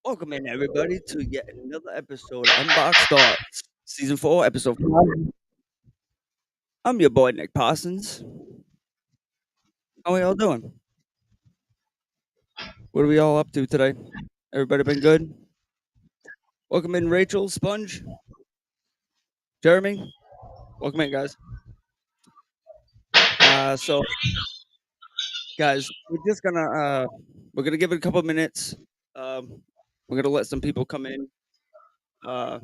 Welcome in, everybody, to yet another episode of Unboxed Thoughts, Season 4, Episode 5. I'm your boy, Nick Parsons. How are y'all doing? What are we all up to today? Everybody been good? Welcome in, Rachel, Sponge, Jeremy. Welcome in, guys. So, guys, we're gonna give it a couple minutes. We're gonna let some people come in. Uh,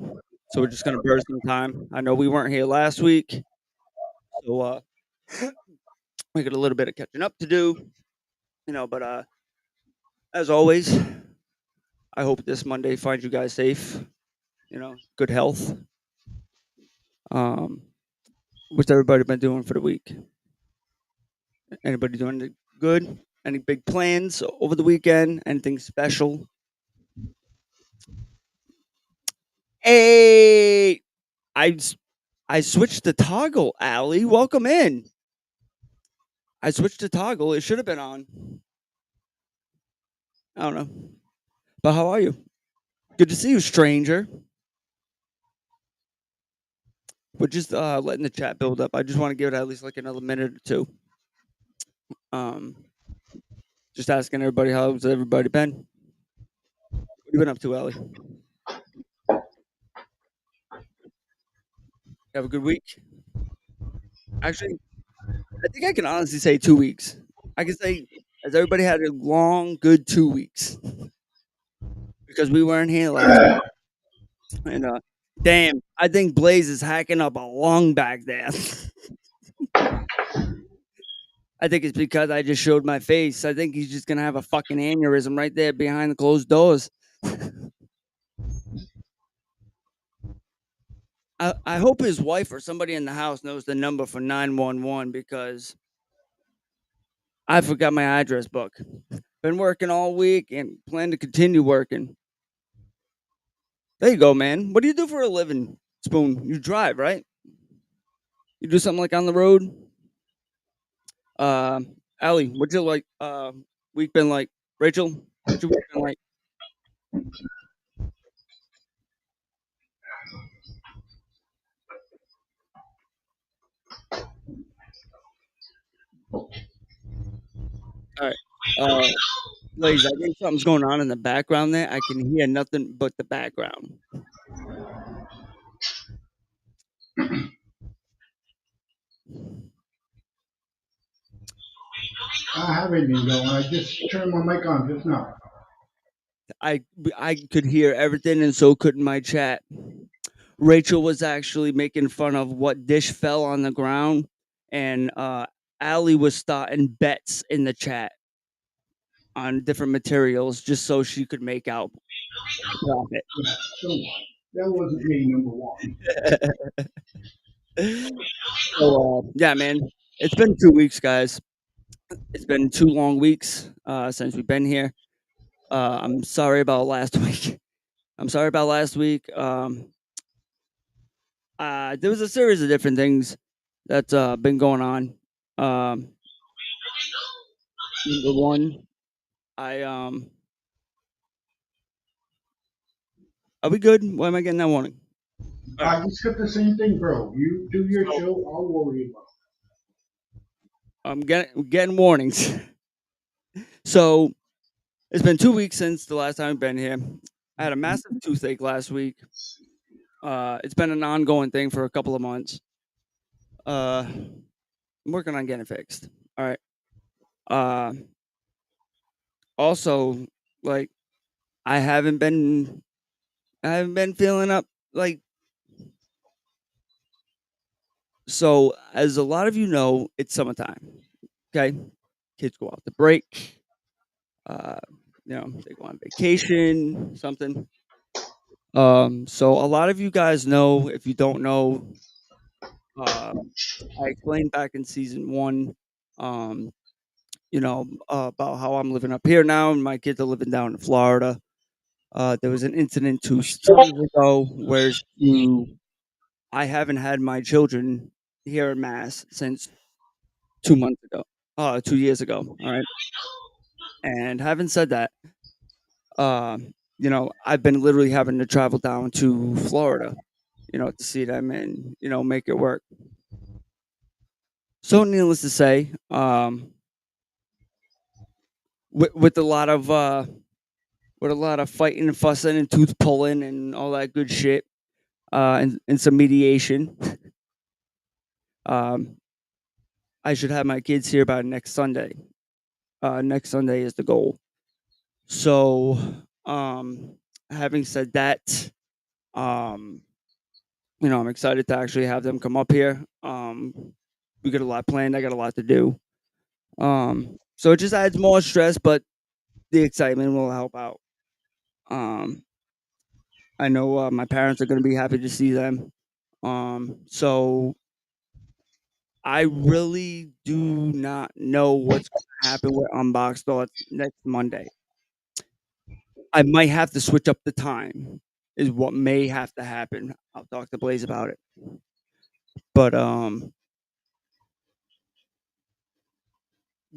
so we're just gonna burn some time. I know we weren't here last week, so we got a little bit of catching up to do. But as always, I hope this Monday finds you guys safe. Good health. Um, what's everybody been doing for the week? Anybody doing anything good? Any big plans over the weekend? Anything special? Hey, I s- I switched the toggle, Allie. Welcome in. I switched the toggle. It should have been on. I don't know. But how are you? Good to see you, stranger. We're just letting the chat build up. I just want to give it at least like another minute or two. Um, just asking everybody how's everybody been. What you been up to, Allie? Have a good week. Actually, I think I can honestly say 2 weeks. I can say as everybody had a long, good 2 weeks because we weren't here last week. And damn, I think Blaze is hacking up a lung back there. I think it's because I just showed my face. I think he's just gonna have a fucking aneurysm right there behind the closed doors. I hope his wife or somebody in the house knows the number for 911 because I forgot my address book. Been working all week and plan to continue working. There you go, man. What do you do for a living, Spoon? You drive, right? You do something like on the road? Uh, Allie, what's your like week been like? Rachel, what's your week been like? All right. Blaze, I think something's going on in the background there. I can hear nothing but the background. I have anything going. I just turned my mic on just now. I I could hear everything, and so couldn't my chat. Rachel was actually making fun of what dish fell on the ground, and Allie was starting bets in the chat on different materials just so she could make out profit. Yeah, so that wasn't me, number one. So yeah, man, it's been 2 weeks, guys. It's been 2 long weeks since we've been here. I'm sorry about last week. I'm sorry about last week. There was a series of different things that's been going on. Um, Number one, I are we good? Why am I getting that warning? All right. I just got the same thing, bro. You do your So show, I'll worry about I'm getting warnings. So it's been 2 weeks since the last time I've been here. I had a massive toothache last week. It's been an ongoing thing for a couple of months. I'm working on getting it fixed. All right. Uh, Also, like I haven't been, I haven't been feeling up. Like so, as a lot of you know, it's summertime. Okay, kids go out to break. Uh, they go on vacation, something. So a lot of you guys know. If you don't know, uh, I explained back in season one. Um, about how I'm living up here now, and my kids are living down in Florida. There was an incident 2 summers ago where I haven't had my children here in Mass since 2 months ago. 2 years ago. All right. And having said that, uh, I've been literally having to travel down to Florida, to see them and, make it work. So needless to say, with a lot of fighting and fussing and tooth pulling and all that good shit, and some mediation, um, I should have my kids here by next Sunday. Next Sunday is the goal. So, um, having said that, um, I'm excited to actually have them come up here. We got a lot planned. I got a lot to do. So it just adds more stress, but the excitement will help out. Um, I know my parents are going to be happy to see them. So I really do not know what's going to happen with Unboxed Thoughts next Monday. I might have to switch up the time, is what may have to happen. I'll talk to Blaze about it. But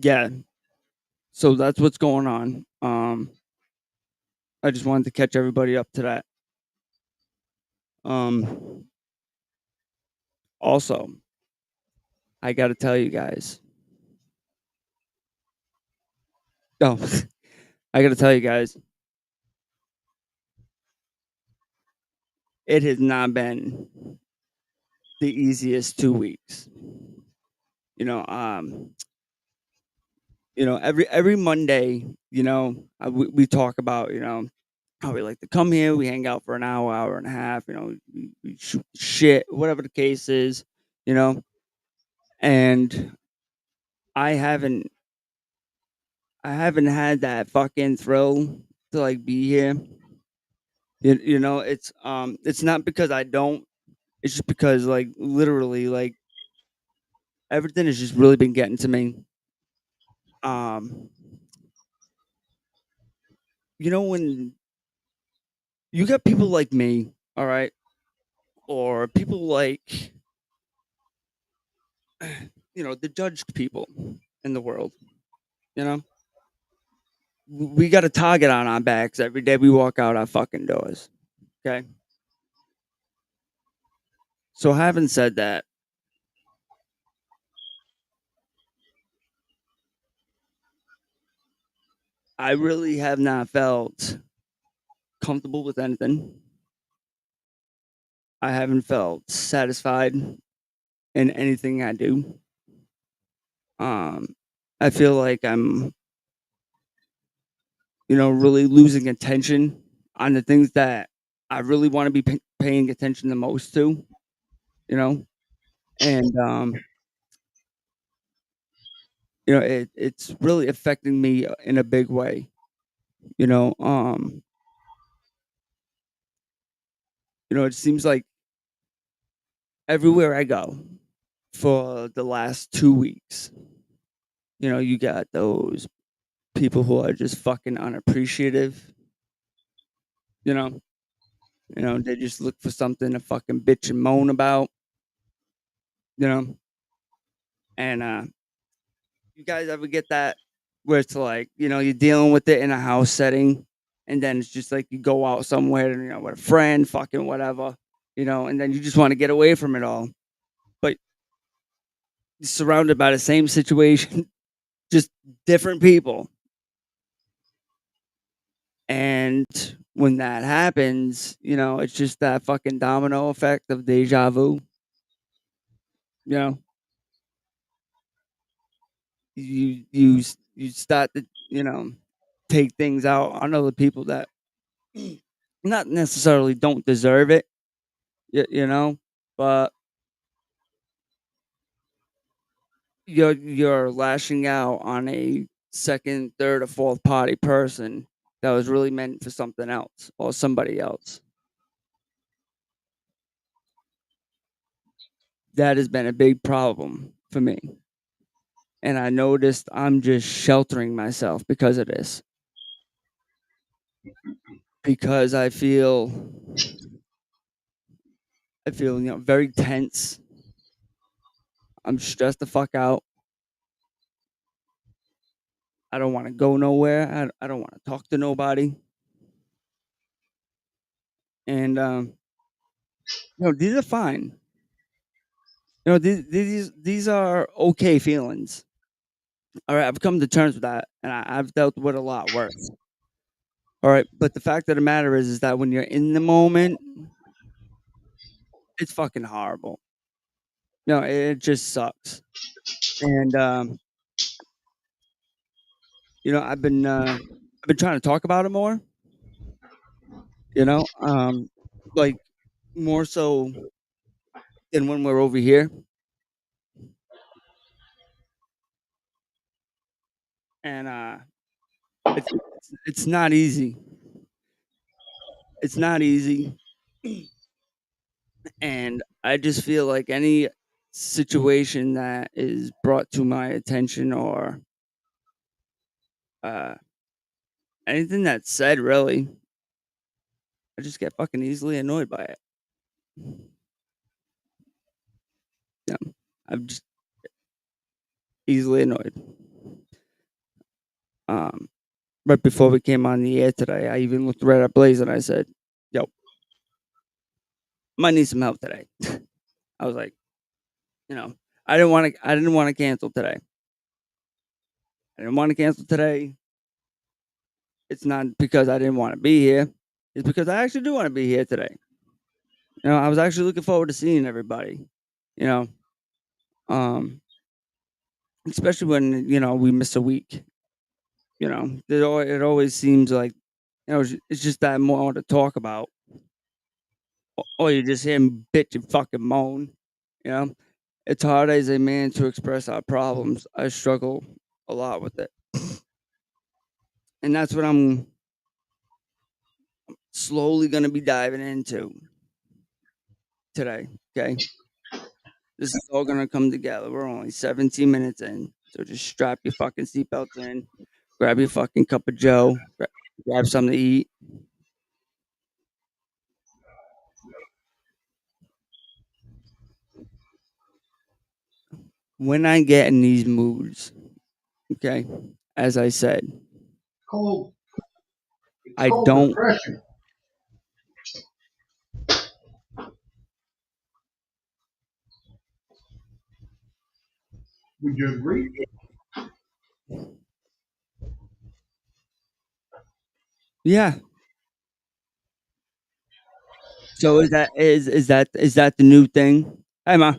yeah. So that's what's going on. I just wanted to catch everybody up to that. Um, Also, I got to tell you guys. Oh, I got to tell you guys. It has not been the easiest 2 weeks. You know, um, every Monday, we talk about, how we like to come here. We hang out for an hour, hour and a half. We shoot the shit, whatever the case is. You know, and I haven't, I haven't had that fucking thrill to like be here. It's not because I don't. It's just because like literally like everything has just really been getting to me. Um, when you got people like me, all right, or people like the judged people in the world. You know, we got a target on our backs every day we walk out our fucking doors. Okay. So having said that, I really have not felt comfortable with anything. I haven't felt satisfied in anything I do. Um, I feel like I'm, really losing attention on the things that I really want to be paying attention the most to, you know, and it's really affecting me in a big way. You know, um, it seems like everywhere I go for the last 2 weeks, you got those people who are just fucking unappreciative. You know, they just look for something to fucking bitch and moan about. You know, and you guys ever get that where it's like, you're dealing with it in a house setting, and then it's just like you go out somewhere, with a friend, fucking whatever, and then you just want to get away from it all, but you're surrounded by the same situation, just different people. And when that happens, it's just that fucking domino effect of deja vu. You know, you start to take things out on other people that not necessarily don't deserve it, but you're lashing out on a second, third, or fourth party person that was really meant for something else or somebody else. That has been a big problem for me. And I noticed I'm just sheltering myself because of this. Because I feel, very tense. I'm stressed the fuck out. I don't want to go nowhere. I don't want to talk to nobody. and these are fine. These are okay feelings. All right, I've come to terms with that, and I've dealt with a lot worse. All right, but the fact of the matter is that when you're in the moment, it's fucking horrible. It just sucks. And I've been trying to talk about it more. You know, like more so than when we're over here, and it's not easy. It's not easy, and I just feel like any situation that is brought to my attention or uh, anything that's said, really, I just get fucking easily annoyed by it. Yeah, I'm just easily annoyed. Um, right before we came on the air today, I even looked right at Blaze and I said, "Yo, might need some help today." I was like, you know, I didn't want to cancel today. I didn't want to cancel today. It's not because I didn't want to be here. It's because I actually do want to be here today. I was actually looking forward to seeing everybody. You know, um, especially when we miss a week. It always seems like it's just that more to talk about, or you just hear him bitch and fucking moan. You know, it's hard as a man to express our problems. I struggle a lot with it, and that's what I'm slowly going to be diving into today. Okay, this is all going to come together. We're only 17 minutes in, so just strap your fucking seatbelts in, grab your fucking cup of Joe, grab something to eat. When I get in these moods, okay, as I said, Called it's I called don't. depression. Would you agree? Yeah. So is that the new thing? Hey, ma.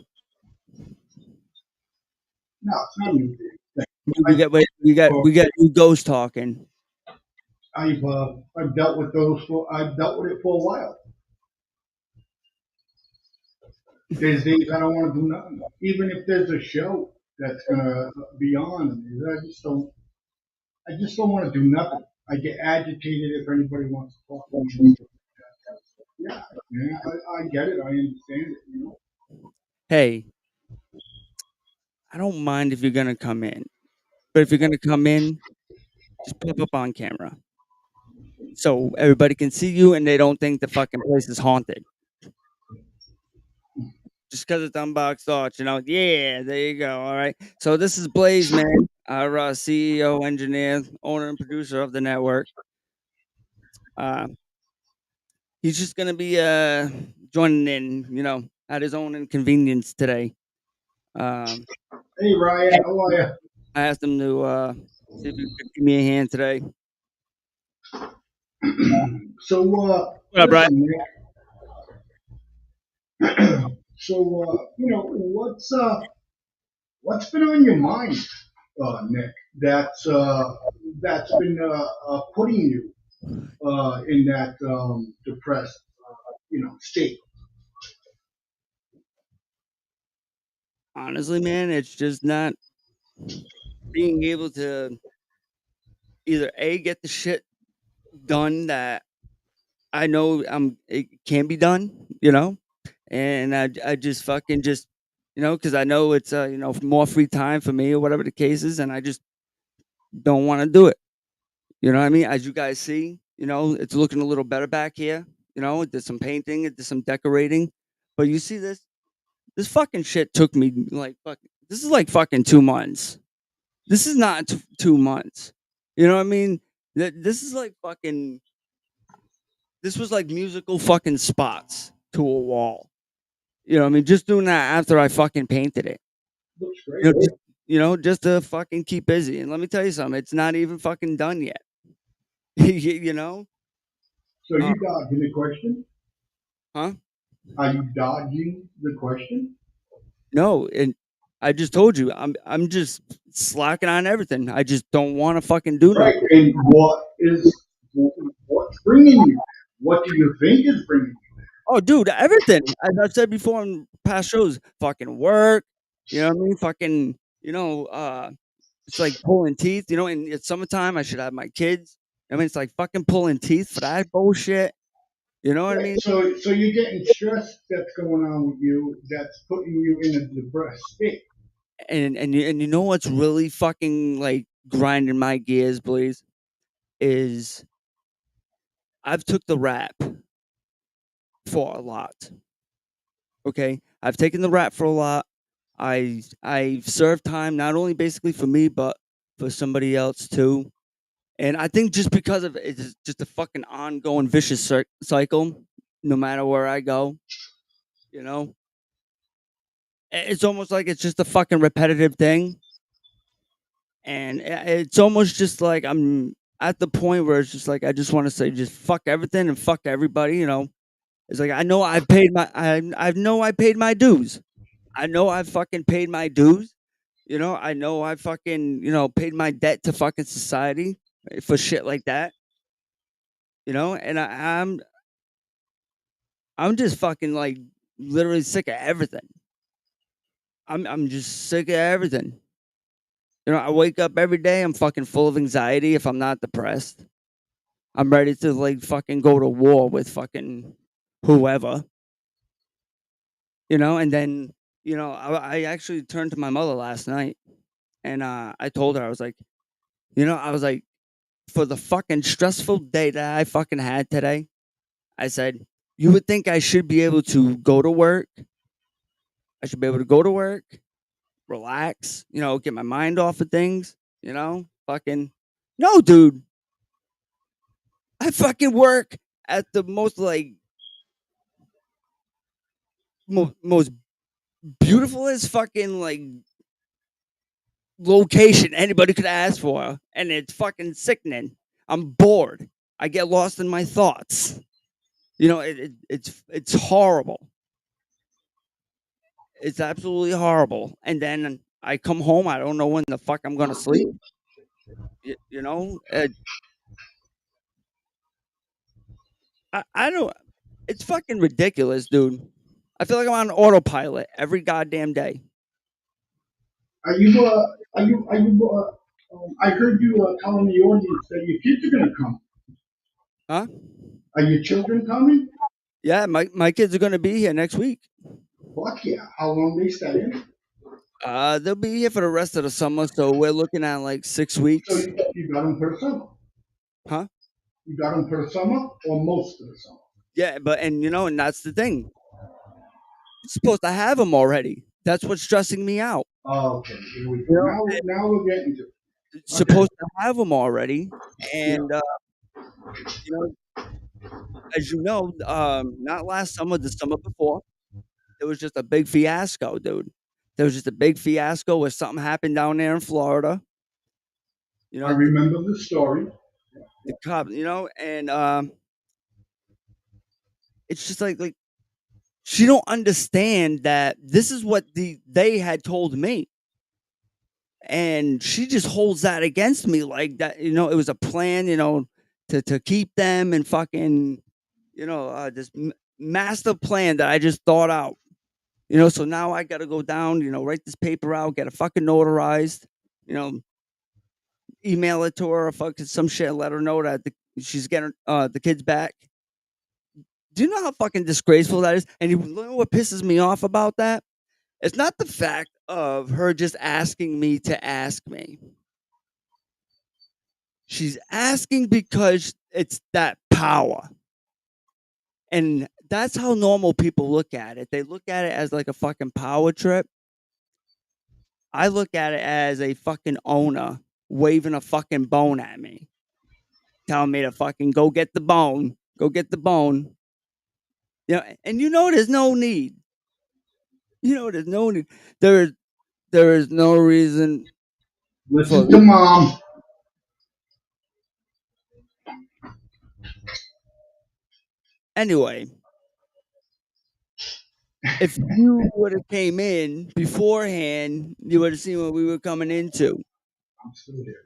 No, it's not a new thing. We got wait, I've, we got new ghost talking. I've dealt with those. I've dealt with it for a while. There's days I don't want to do nothing, even if there's a show that's gonna be on. I just don't want to do nothing. I get agitated if anybody wants to talk to me. Yeah, man, I get it. I understand it. Hey, I don't mind if you're gonna come in, but if you're gonna come in, just pop up on camera so everybody can see you and they don't think the fucking place is haunted. Just because it's unboxed thoughts, Yeah, there you go. All right. So this is Blaze, man, our CEO, engineer, owner, and producer of the network. Uh, he's just gonna be joining in, at his own inconvenience today. Um, Hey Ryan, how are I asked him to see if he could give me a hand today. you? So What up, Brian? listen, Nick. So what's been on your mind, Nick? That's been putting you in that depressed state. Honestly, man, it's just not being able to either a get the shit done that I know it can be done, and I just fucking just because I know it's more free time for me or whatever the case is, and I just don't want to do it. You know what I mean? As you guys see, it's looking a little better back here. It did some painting, it did some decorating, but you see this fucking shit took me like fucking. This is like fucking 2 months. This is not 2 months. You know what I mean? This is like fucking. This was like musical fucking spots to a wall. You know what I mean? Just doing that after I fucking painted it. Looks You great. know, just just to fucking keep busy. And let me tell you something, it's not even fucking done yet. You know? So Uh, you dodging the question? huh? Are you dodging the question? No, and I just told you, I'm just slacking on everything. I just don't want to fucking do Right. nothing. And what's bringing you? What do you think is bringing you? Oh, dude, everything. As I've said before in past shows, fucking work. You know what I mean? Fucking, it's like pulling teeth. And it's summertime. I should have my kids. I mean, it's like fucking pulling teeth for that bullshit. You know what I Right. mean? So you're getting stress that's going on with you that's putting you in a depressed state. And you know what's really fucking like grinding my gears, please, is I've took the rap for a lot. Okay, I've taken the rap for a lot. I've served time not only basically for me, but for somebody else too. And I think just because of it's just a fucking ongoing vicious cycle, no matter where I go, you know, it's almost like it's just a fucking repetitive thing, and it's almost just like I'm at the point where it's just like I just want to say just fuck everything and fuck everybody, It's like I know I paid my dues. I know I fucking paid my dues. I know I fucking, paid my debt to fucking society for shit like that, and I'm just fucking like literally sick of everything. I'm just sick of everything. I wake up every day, I'm fucking full of anxiety if I'm not depressed. I'm ready to like fucking go to war with fucking whoever, and then, I actually turned to my mother last night and I told her, I was like, I was like, for the fucking stressful day that I fucking had today, I said, you would think I should be able to go to work. I should be able to go to work, relax, get my mind off of things, fucking. No, dude. I fucking work at the most like most beautifulest fucking like location anybody could ask for, and it's fucking sickening. I'm bored. I get lost in my thoughts. It's horrible. It's absolutely horrible. And then I come home. I don't know when the fuck I'm gonna sleep. I don't. It's fucking ridiculous, dude. I feel like I'm on autopilot every goddamn day. I heard you telling the audience that your kids are going to come. Huh? Are your children coming? Yeah, my kids are gonna be here next week. Fuck yeah. How long they staying? They'll be here for the rest of the summer, so we're looking at like six So weeks. you got them per summer. Huh? You got them per summer or most of the summer? Yeah, and that's the thing. You're supposed to have them already. That's what's stressing me out. Oh, okay, here we go. You know, Now we're getting to it. Okay. supposed to have them already, Yeah. and you know, as you know, not last summer, the summer before, there was just a big fiasco, dude. There was just a big fiasco where something happened down there in Florida. You I know, the, remember the story. the cop, and it's just like she don't understand that this is what they had told me, and she just holds that against me like that. It was a plan, to keep them and fucking, this master plan that I just thought out. So now I got to go down, write this paper out, get it fucking notarized, you know, email it to her or fucking some shit, let her know that she's getting the kids back. Do you know how fucking disgraceful that is? And you know what pisses me off about that? It's not the fact of her just asking me to ask me. She's asking because it's that power. And that's how normal people look at it. They look at it as like a fucking power trip. I look at it as a fucking owner waving a fucking bone at me, telling me to fucking go get the bone. go get the bone. And there's no need. There's no need. There is there is no reason for Listen to mom. anyway. If you would have came in beforehand, you would have seen what we were coming into. I'm still here.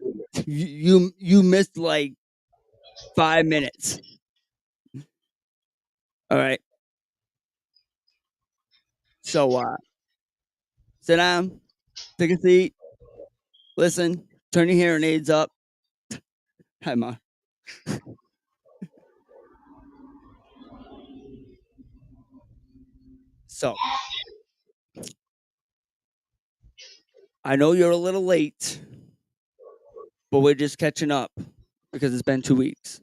You missed like 5 minutes. All right. So sit down, take a seat, listen, turn your hearing aids up. Hi, ma. So I know you're a little late, but we're just catching up because it's been 2 weeks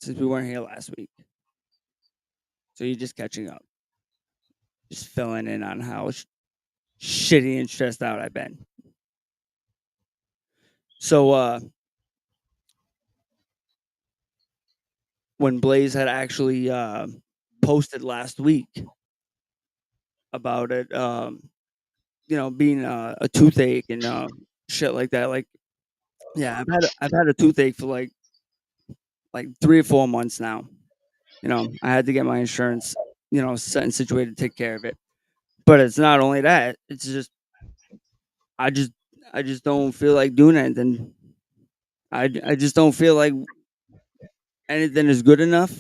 since we weren't here last week. So you're just catching up, just filling in on how shitty and stressed out I've been. So when Blaze had actually posted last week about it, being a toothache and shit like that. Like, yeah, I've had a toothache for like 3 or 4 months now. I had to get my insurance, set and situated to take care of it. But it's not only that; it's just I just I just don't feel like doing anything. I just don't feel like anything is good enough.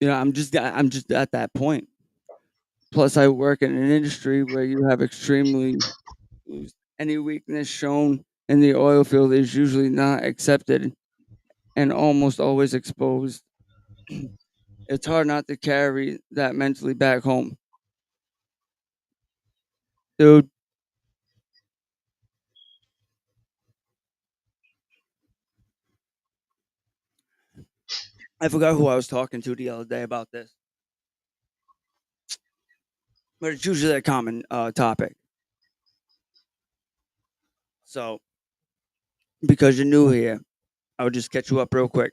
I'm just at that point. Plus, I work in an industry where you have extremely any weakness shown in the oil field is usually not accepted and almost always exposed. It's hard not to carry that mentally back home. Dude, I forgot who I was talking to the other day about this, but it's usually a common topic. So, because you're new here, I'll just catch you up real quick.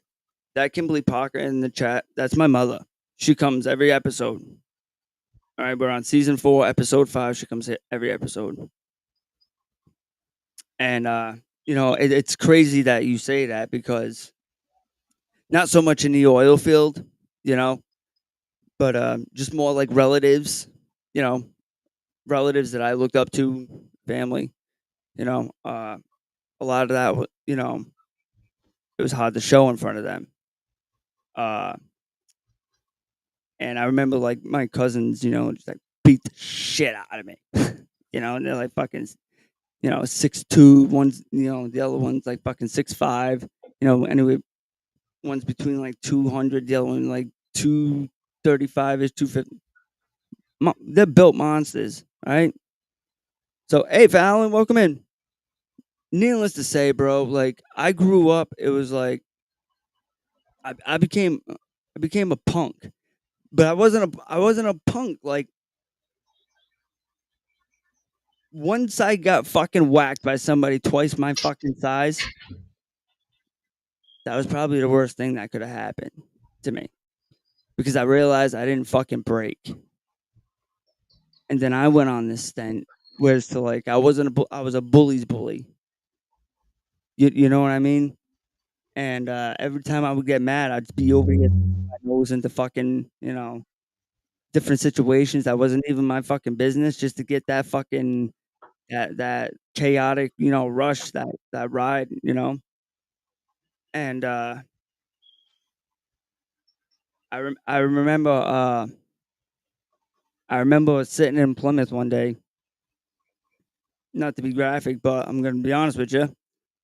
That Kimberly Parker in the chat, that's my mother. She comes every episode. All right, we're on season 4, episode 5. She comes here every episode. And, it's crazy that you say that because not so much in the oil field, you know, but just more like relatives, you know, relatives that I looked up to, family, a lot of that, it was hard to show in front of them. Uh, and I remember like my cousins, just like beat the shit out of me, and they're like fucking, 6'2", one's, the other one's like fucking 6'5", anyway, one's between like 200, the other one like 235 is 250. They're built monsters, right? So, hey, Fallon, welcome in. Needless to say, bro, like I grew up, it was like I became a punk, but I wasn't a punk. Like once I got fucking whacked by somebody twice my fucking size, that was probably the worst thing that could have happened to me because I realized I didn't fucking break, and then I went on this stint where it's to like I was a bully's bully. You know what I mean? And every time I would get mad, I'd be over here my nose into fucking different situations that wasn't even my fucking business just to get that fucking that chaotic, rush, that ride. And I remember sitting in Plymouth one day, not to be graphic, but I'm gonna be honest with you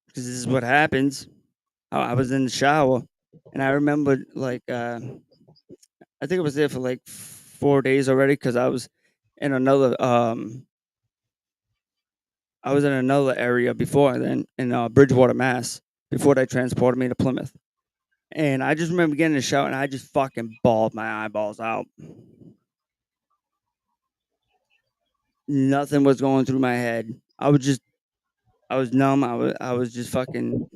because this is what happens. I was in the shower, and I remember like I think I was there for like 4 days already because in another I was in another area before then in Bridgewater, Mass. Before they transported me to Plymouth. And I just remember getting in the shower and I just fucking bawled my eyeballs out. Nothing was going through my head. I was numb. I was just fucking.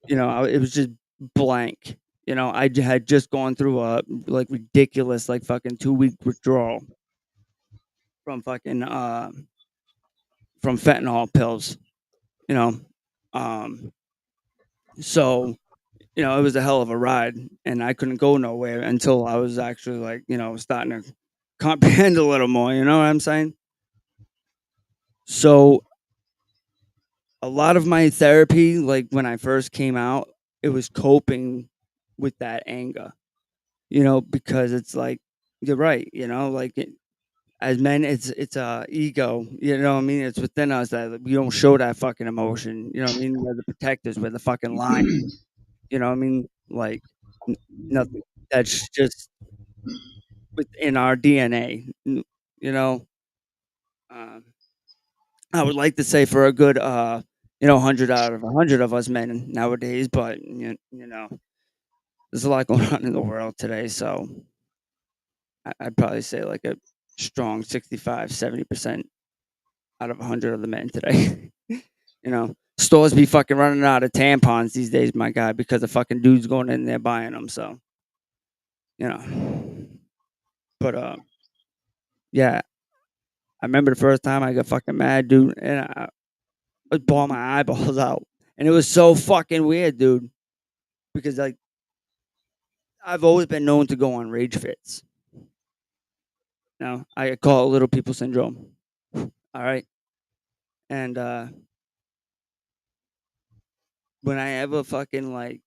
It was just blank. Had just gone through a like ridiculous like fucking 2 week withdrawal from fucking from fentanyl pills. You know, um, so it was a hell of a ride, and I couldn't go nowhere until I was actually like starting to comprehend a little more. You know what I'm saying? So a lot of my therapy, like when I first came out, it was coping with that anger. Because it's like you're right. As men, it's a ego. You know what I mean? It's within us that we don't show that fucking emotion. You know what I mean? We're the protectors. We're the fucking lion. You know what I mean? Like n- nothing. That's just within our DNA. You know. Um, I would like to say for a good 100 out of 100 of us men nowadays, but there's a lot going on in the world today, so I'd probably say like a strong 65, 70% out of 100 of the men today. Stores be fucking running out of tampons these days, my guy, because the fucking dudes going in there buying them. So, you know, but yeah, I remember the first time I got fucking mad, dude, and I was bawling my eyeballs out, and it was so fucking weird, dude, because like I've always been known to go on rage fits. I call it little people syndrome. All right, and when I ever fucking like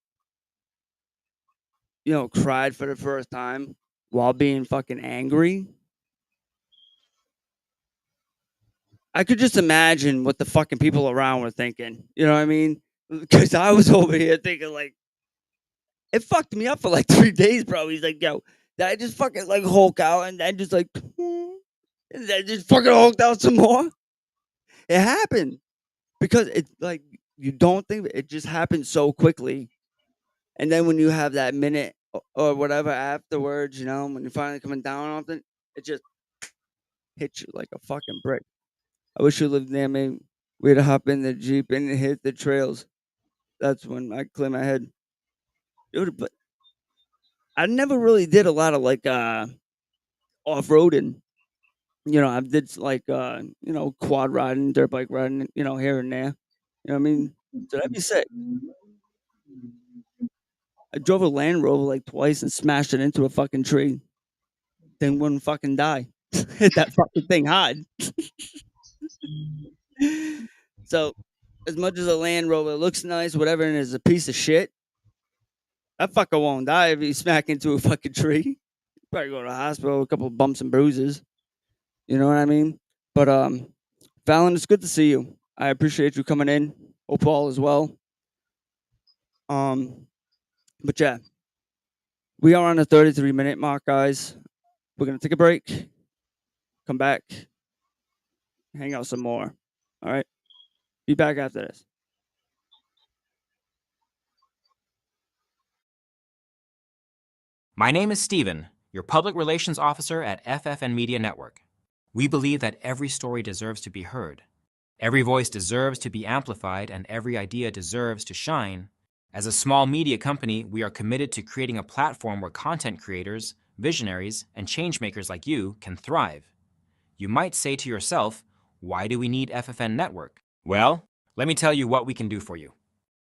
cried for the first time while being fucking angry, I could just imagine what the fucking people around were thinking. You know what I mean? Because I was over here thinking like it fucked me up for like 3 days, bro. He's like, "Yo, did I just fucking like Hulk out and then just like, and then just fucking hulked out some more?" It happened because it's like you don't think it just happened so quickly, and then when you have that minute or whatever afterwards, when you're finally coming down off it, it just hits you like a fucking brick. I wish you lived near me. We'd hop in the Jeep and hit the trails. That's when I clear my head. Dude, but I never really did a lot of like off roading. I did like quad riding, dirt bike riding, here and there. You know what I mean? So that'd be sick. I drove a Land Rover like twice and smashed it into a fucking tree. Then wouldn't fucking die. Hit that fucking thing hard. So as much as a Land Rover looks nice, whatever, and is a piece of shit, that fucker won't die if he smack into a fucking tree. Probably go to the hospital, a couple of bumps and bruises. You know what I mean? But Fallon, it's good to see you. I appreciate you coming in. Opal as well. Um, but yeah, we are on the 33-minute mark, guys. We're gonna take a break, come back, hang out some more. All right. Be back after this. My name is Steven, your public relations officer at FFN Media Network. We believe that every story deserves to be heard. Every voice deserves to be amplified, and every idea deserves to shine. As a small media company, we are committed to creating a platform where content creators, visionaries, and changemakers like you can thrive. You might say to yourself, why do we need FFN Network? Well, let me tell you what we can do for you.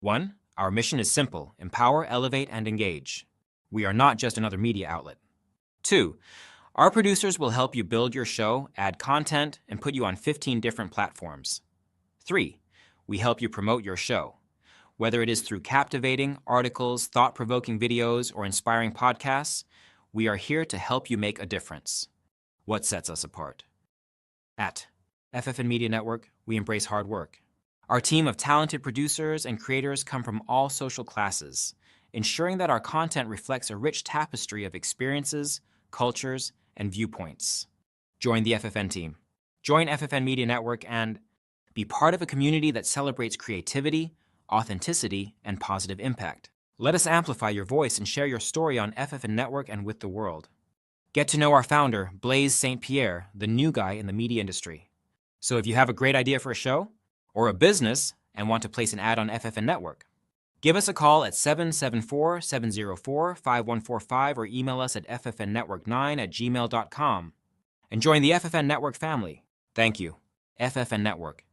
1. Our mission is simple: empower, elevate, and engage. We are not just another media outlet. 2. Our producers will help you build your show, add content, and put you on 15 different platforms. 3. We help you promote your show. Whether it is through captivating articles, thought-provoking videos, or inspiring podcasts, we are here to help you make a difference. What sets us apart? At FFN Media Network, we embrace hard work. Our team of talented producers and creators come from all social classes, ensuring that our content reflects a rich tapestry of experiences, cultures, and viewpoints. Join the FFN team. Join FFN Media Network and be part of a community that celebrates creativity, authenticity, and positive impact. Let us amplify your voice and share your story on FFN Network and with the world. Get to know our founder, Blaise St. Pierre, the new guy in the media industry. So if you have a great idea for a show or a business and want to place an ad on FFN Network, Give us a call at 774-704-5145 or email us at ffnnetwork9@gmail.com and join the FFN Network family. Thank you. FFN Network.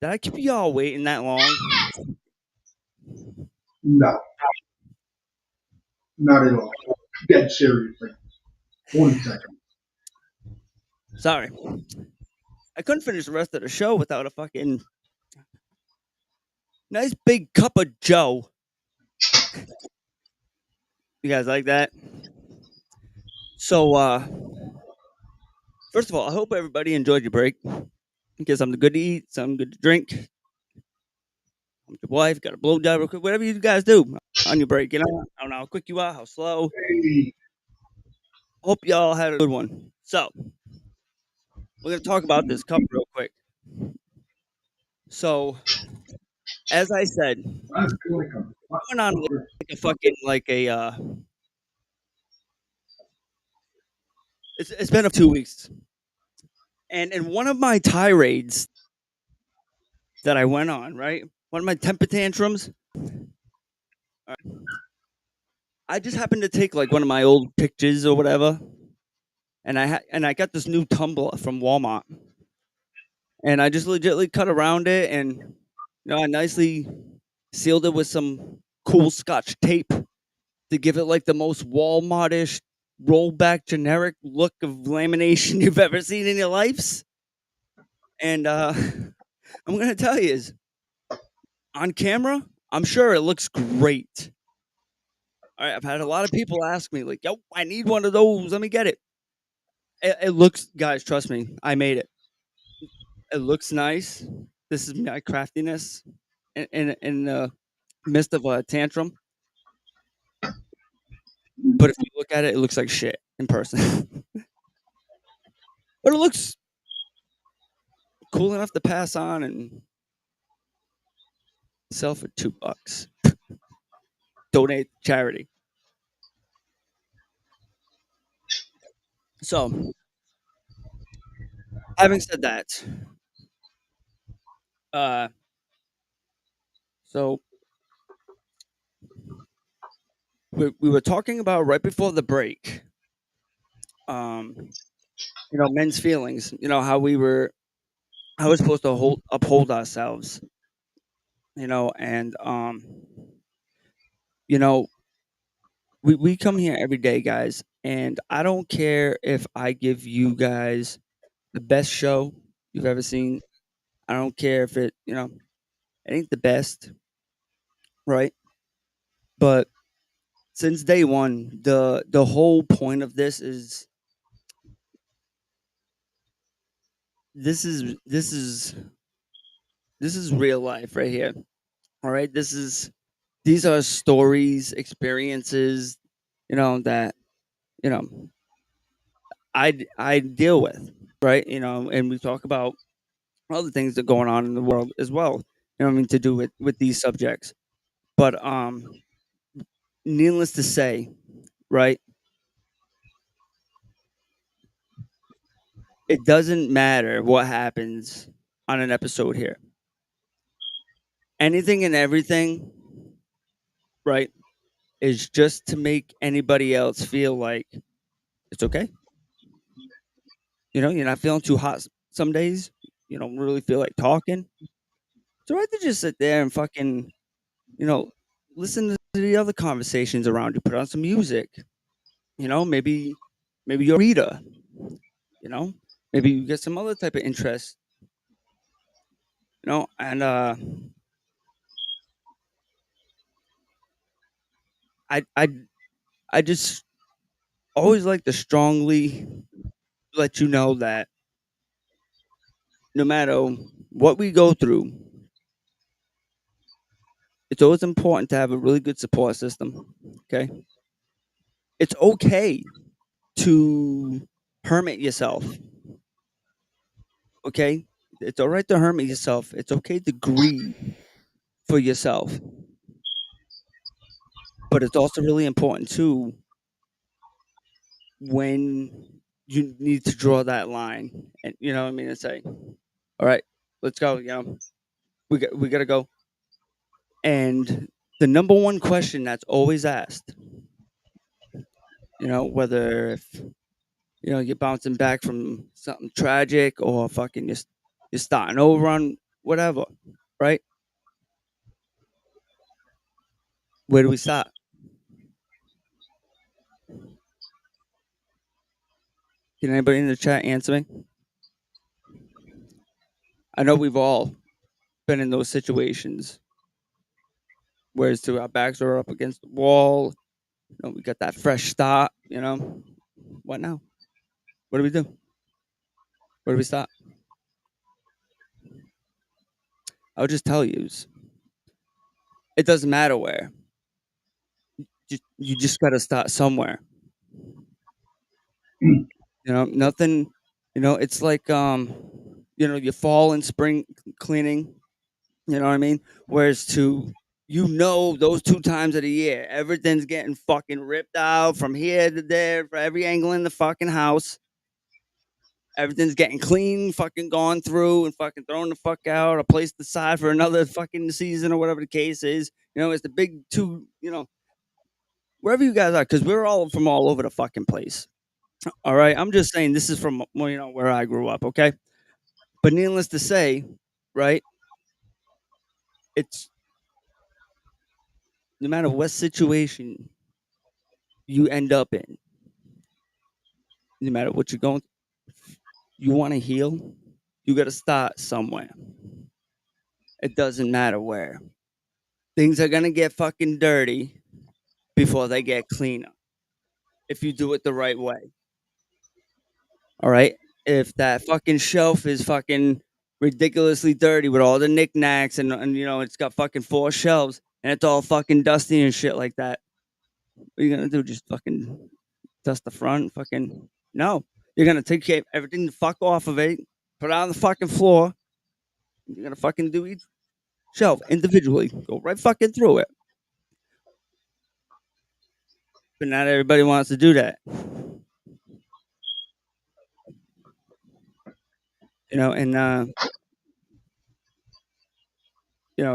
Did I keep y'all waiting that long? No, not at all. Dead serious. Like 40 seconds. Sorry. I couldn't finish the rest of the show without a fucking nice big cup of Joe. You guys like that? So, first of all, I hope everybody enjoyed your break. Get something good to eat, something good to drink. With your wife, got a blow job real quick, whatever you guys do on your break. You know, I don't know how quick you are, how slow. Hey, Hope y'all had a good one. So, we're gonna talk about this cup real quick. So, as I said, I feel like I'm going on like a fucking like a it's been 2 weeks, and in one of my tirades that I went on, right, one of my temper tantrums, I just happened to take like one of my old pictures or whatever, and I got this new tumbler from Walmart, and I just legitly cut around it, and I nicely sealed it with some cool Scotch tape to give it like the most Walmartish rollback generic look of lamination you've ever seen in your lives. And I'm gonna tell you is on camera, I'm sure it looks great. All right, I've had a lot of people ask me like, "Yo, I need one of those. Let me get it." It looks, guys. Trust me, I made it. It looks nice. This is my craftiness in the midst of a tantrum. But if you look at it, it looks like shit in person. But it looks cool enough to pass on and sell for $2. Donate to charity. So, having said that, uh, so we were talking about right before the break, um, men's feelings. How we're supposed to uphold ourselves. And you know, we come here every day, guys, and I don't care if I give you guys the best show you've ever seen. I don't care if it. It ain't the best, right? But since day one, the whole point of this is this is real life right here. All right, these are stories, experiences, that you know I deal with, right? And we talk about other things that are going on in the world as well. I mean, to do with these subjects. But needless to say, right? It doesn't matter what happens on an episode here. Anything and everything, right, is just to make anybody else feel like it's okay. You're not feeling too hot some days. You don't really feel like talking. It's all right to just sit there and fucking, you know, listen to the other conversations around you. Put on some music. Maybe you're a reader. You know, maybe you get some other type of interest. And I I I just always like to strongly let you know that no matter what we go through, it's always important to have a really good support system. Okay, it's okay to hermit yourself. Okay, it's all right to hermit yourself. It's okay to grieve for yourself, but it's also really important too when you need to draw that line, and you know what I mean, and say, "All right, let's go." We got to go. And the number one question that's always asked, whether if you're bouncing back from something tragic or fucking you're starting over on whatever, right? Where do we start? Can anybody in the chat answer me? I know we've all been in those situations where it's to our backs are up against the wall. We got that fresh start. What now? What do we do? Where do we start? I'll just tell you, it doesn't matter where. You just got to start somewhere. Nothing. It's like your fall and spring cleaning. You know what I mean? Whereas those 2 times of the year, everything's getting fucking ripped out from here to there for every angle in the fucking house. Everything's getting clean, fucking gone through and fucking thrown the fuck out or placed aside for another fucking season or whatever the case is. It's the big two, wherever you guys are, because we're all from all over the fucking place. All right. I'm just saying this is from where I grew up, okay? But needless to say, right? It's no matter what situation you end up in, no matter what you're going, you want to heal, you got to start somewhere. It doesn't matter where. Things are going to get fucking dirty before they get cleaner if you do it the right way. All right? If that fucking shelf is fucking ridiculously dirty with all the knickknacks and it's got fucking 4 shelves and it's all fucking dusty and shit like that, what are you going to do? Just fucking dust the front? Fucking no. You're going to take everything the fuck off of it, put it on the fucking floor. You're going to fucking do each shelf individually. Go right fucking through it. But not everybody wants to do that. And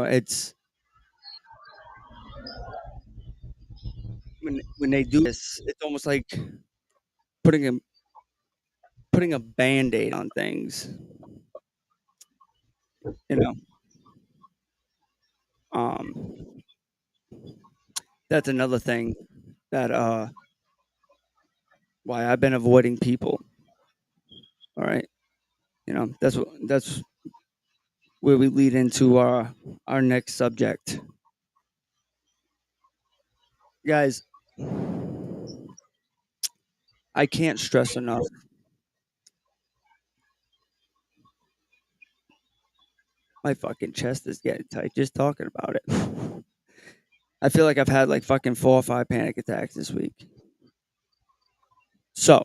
it's when they do this, it's almost like putting a putting a band-aid on things. You know, um, that's another thing that why I've been avoiding people. All right, that's where we lead into our next subject. Guys, I can't stress enough. My fucking chest is getting tight just talking about it. I feel like I've had like fucking 4 or 5 panic attacks this week. So,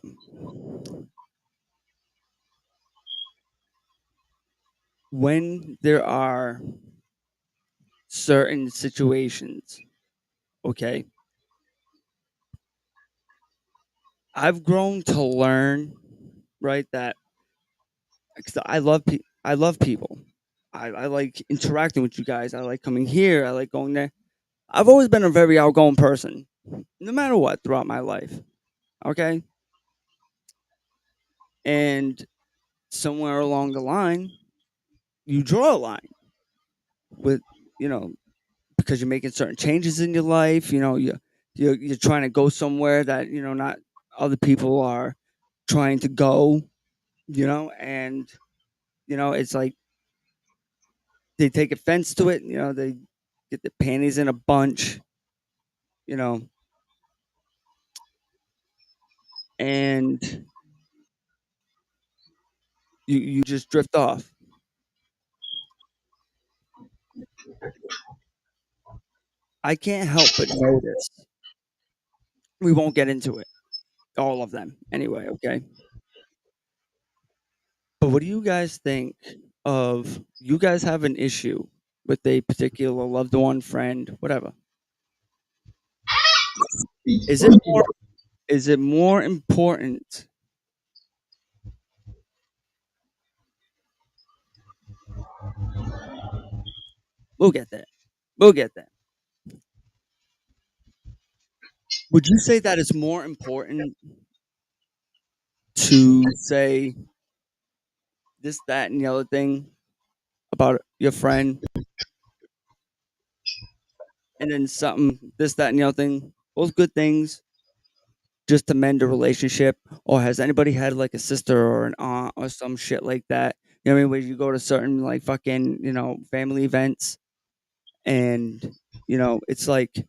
when there are certain situations, okay, I've grown to learn, right, that 'cause I love people. I like interacting with you guys. I like coming here. I like going there. I've always been a very outgoing person, no matter what, throughout my life. Okay, and somewhere along the line, you draw a line with, you know, because you're making certain changes in your life. You know, you're trying to go somewhere that not other people are trying to go. And it's like they take offense to it. They get the panties in a bunch. You know, and you just drift off. I can't help but notice. We won't get into it, all of them, anyway. Okay, but what do you guys think of? You guys have an issue with a particular loved one, friend, whatever. He's Is it more? fucking. Is it more important? We'll get there. We'll get there. Would you say that it's more important to say this, that, and the other thing about your friend, and then something, this, that, and the other thing, both good things, just to mend a relationship? Or has anybody had like a sister or an aunt or some shit like that? You know what I mean? Where you go to certain like fucking, family events, and it's like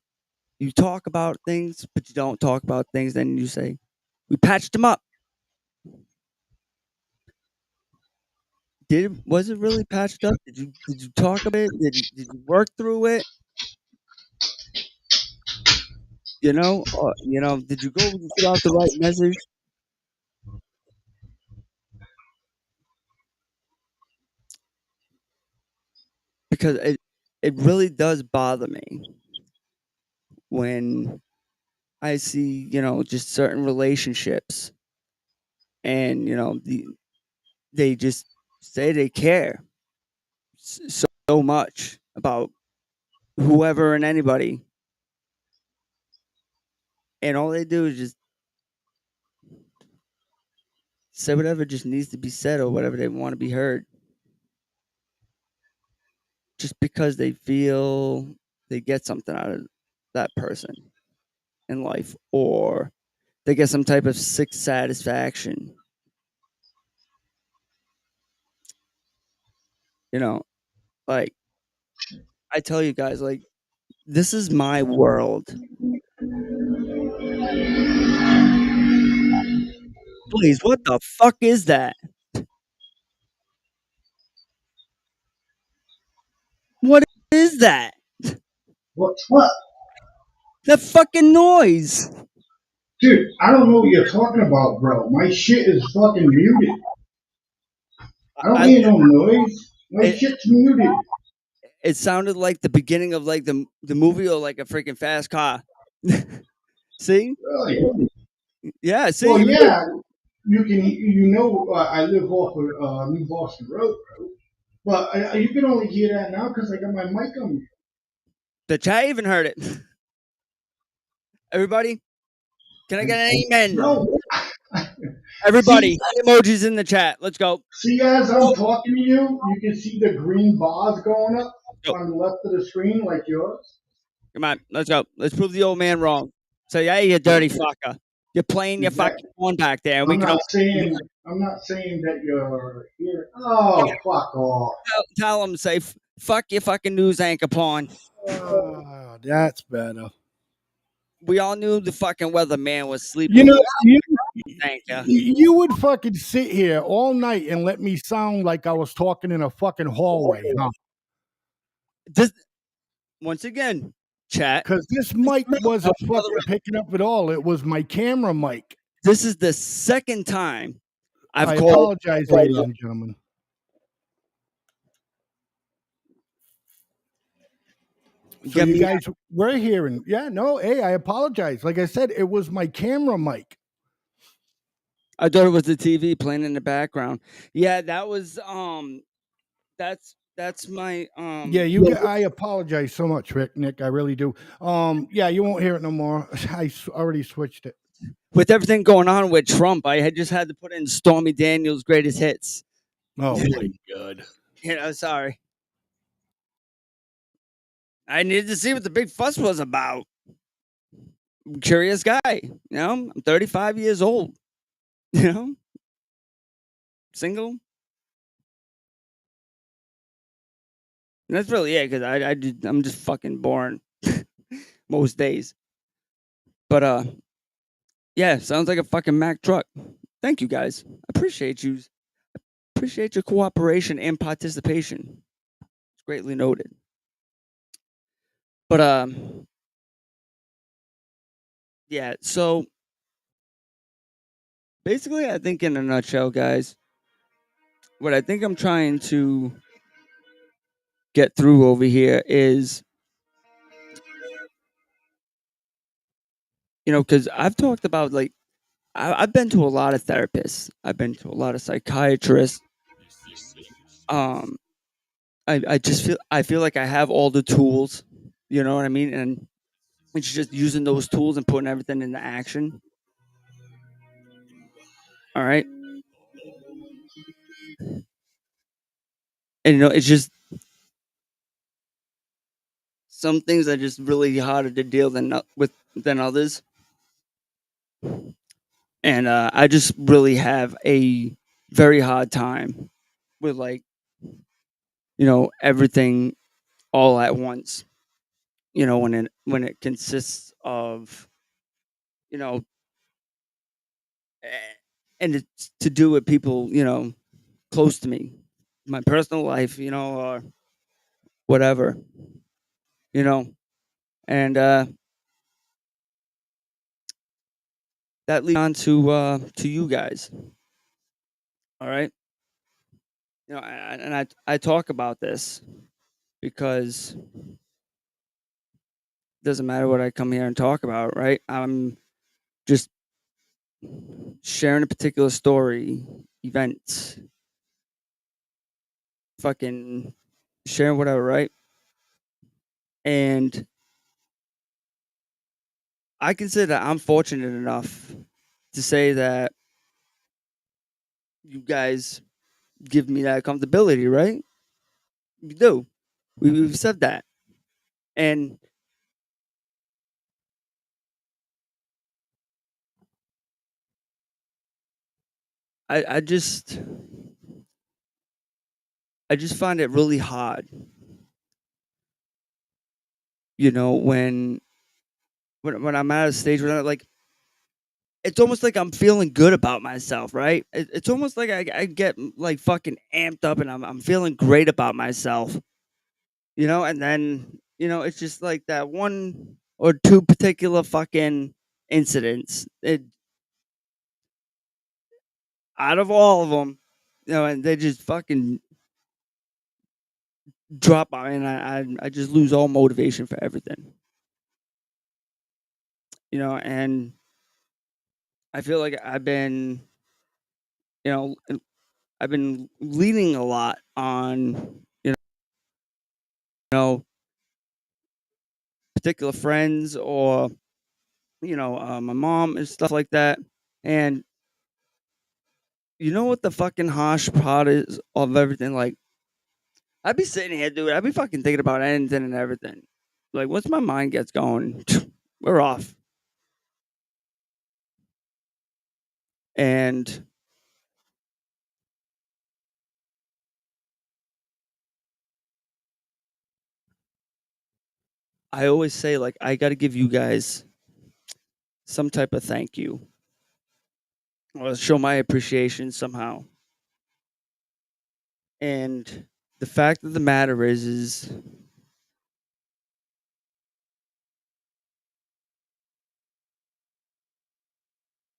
you talk about things, but you don't talk about things. Then you say, "We patched them up." Was it really patched up? Did you talk about it? Did you work through it? Did you go put out the right message? Because it really does bother me when I see just certain relationships, and they just say they care so much about whoever and anybody, and all they do is just say whatever just needs to be said or whatever they want to be heard, just because they feel they get something out of that person in life, or they get some type of sick satisfaction. You know, like I tell you guys, like this is my world. Please, what the fuck is that? What is that? What's what? That fucking noise. Dude, I don't know what you're talking about, bro. My shit is fucking muted. I don't I, hear no noise. My it, shit's muted. it sounded like the beginning of like the movie, or like a freaking fast car. See? Really? Yeah, Well, see? yeah, I live off of New Boston Road, bro. But you can only hear that now because I got my mic on me. The chat even heard it. Everybody, can I get an amen? Bro, see, Everybody, emojis in the chat. Let's go. see, as I'm Go. talking to you, you can see the green bars going up Go. on the left of the screen, like yours. Come on, let's go. Let's prove the old man wrong. Say, hey, you dirty fucker. You're playing your fucking Exactly. phone back there, and we I'm can not all saying I'm not saying that you're here. Oh, fuck off. tell them, say, fuck your fucking news anchor pawn. That's better. We all knew the fucking weatherman was You sleeping with know, you, the anchor. you would fucking sit here all night and let me sound like I was talking in a fucking hallway, huh? This, once again, chat. Because this mic wasn't fucking picking up at all. It was my camera mic. This is the second time I've I called. apologize, ladies and gentlemen. So Get you me guys were hearing, yeah, no, hey, I apologize. Like I said, it was my camera mic. I thought it was the TV playing in the background. Yeah, that's my Yeah, you get. I apologize so much, Nick. I really do. Yeah, you won't hear it no more. Already switched it. with everything going on with Trump, I had just had to put in Stormy Daniels' greatest hits. Oh my god. Sorry. I needed to see what the big fuss was about. I'm a curious guy, I'm 35 years old, you know, single. And that's really it, because I'm just fucking boring most days. But yeah, sounds like a fucking Mack truck. Thank you guys. I appreciate you. Appreciate your cooperation and participation. It's greatly noted. But yeah, so basically I think in a nutshell, guys, what I think I'm trying to get through over here is, because I've talked about, like, I've been to a lot of therapists. I've been to a lot of psychiatrists. Um, I feel like I have all the tools. You know what I mean? And it's just using those tools and putting everything into action. All right. And it's just some things are just really harder to deal than others. And I just really have a very hard time with, like, everything all at once. When it consists of, you know eh, and it's to do with people, close to me, my personal life, or whatever, you know, and that leads on to you guys. All right, and I talk about this because it doesn't matter what I come here and talk about, right? I'm just sharing a particular story, event, fucking sharing whatever, right? And I consider that I'm fortunate enough to say that you guys give me that comfortability, right? We do. We've said that. And I just find it really hard, when I'm at a stage where like, it's almost like I'm feeling good about myself, right? It's almost like I get like fucking amped up and I'm feeling great about myself, and then, it's just like that one or two particular fucking incidents. Out of all of them, and they just fucking drop on me, and I just lose all motivation for everything. And I feel like you know, I've been leaning a lot on, know, particular friends, or, my mom and stuff like that. And you know what the fucking harsh part is of everything? Like, I'd be sitting here, dude. I'd be fucking thinking about anything and everything. Like, once my mind gets going, we're off. And I always say, like, I got to give you guys some type of thank you or show my appreciation somehow. And the fact of the matter is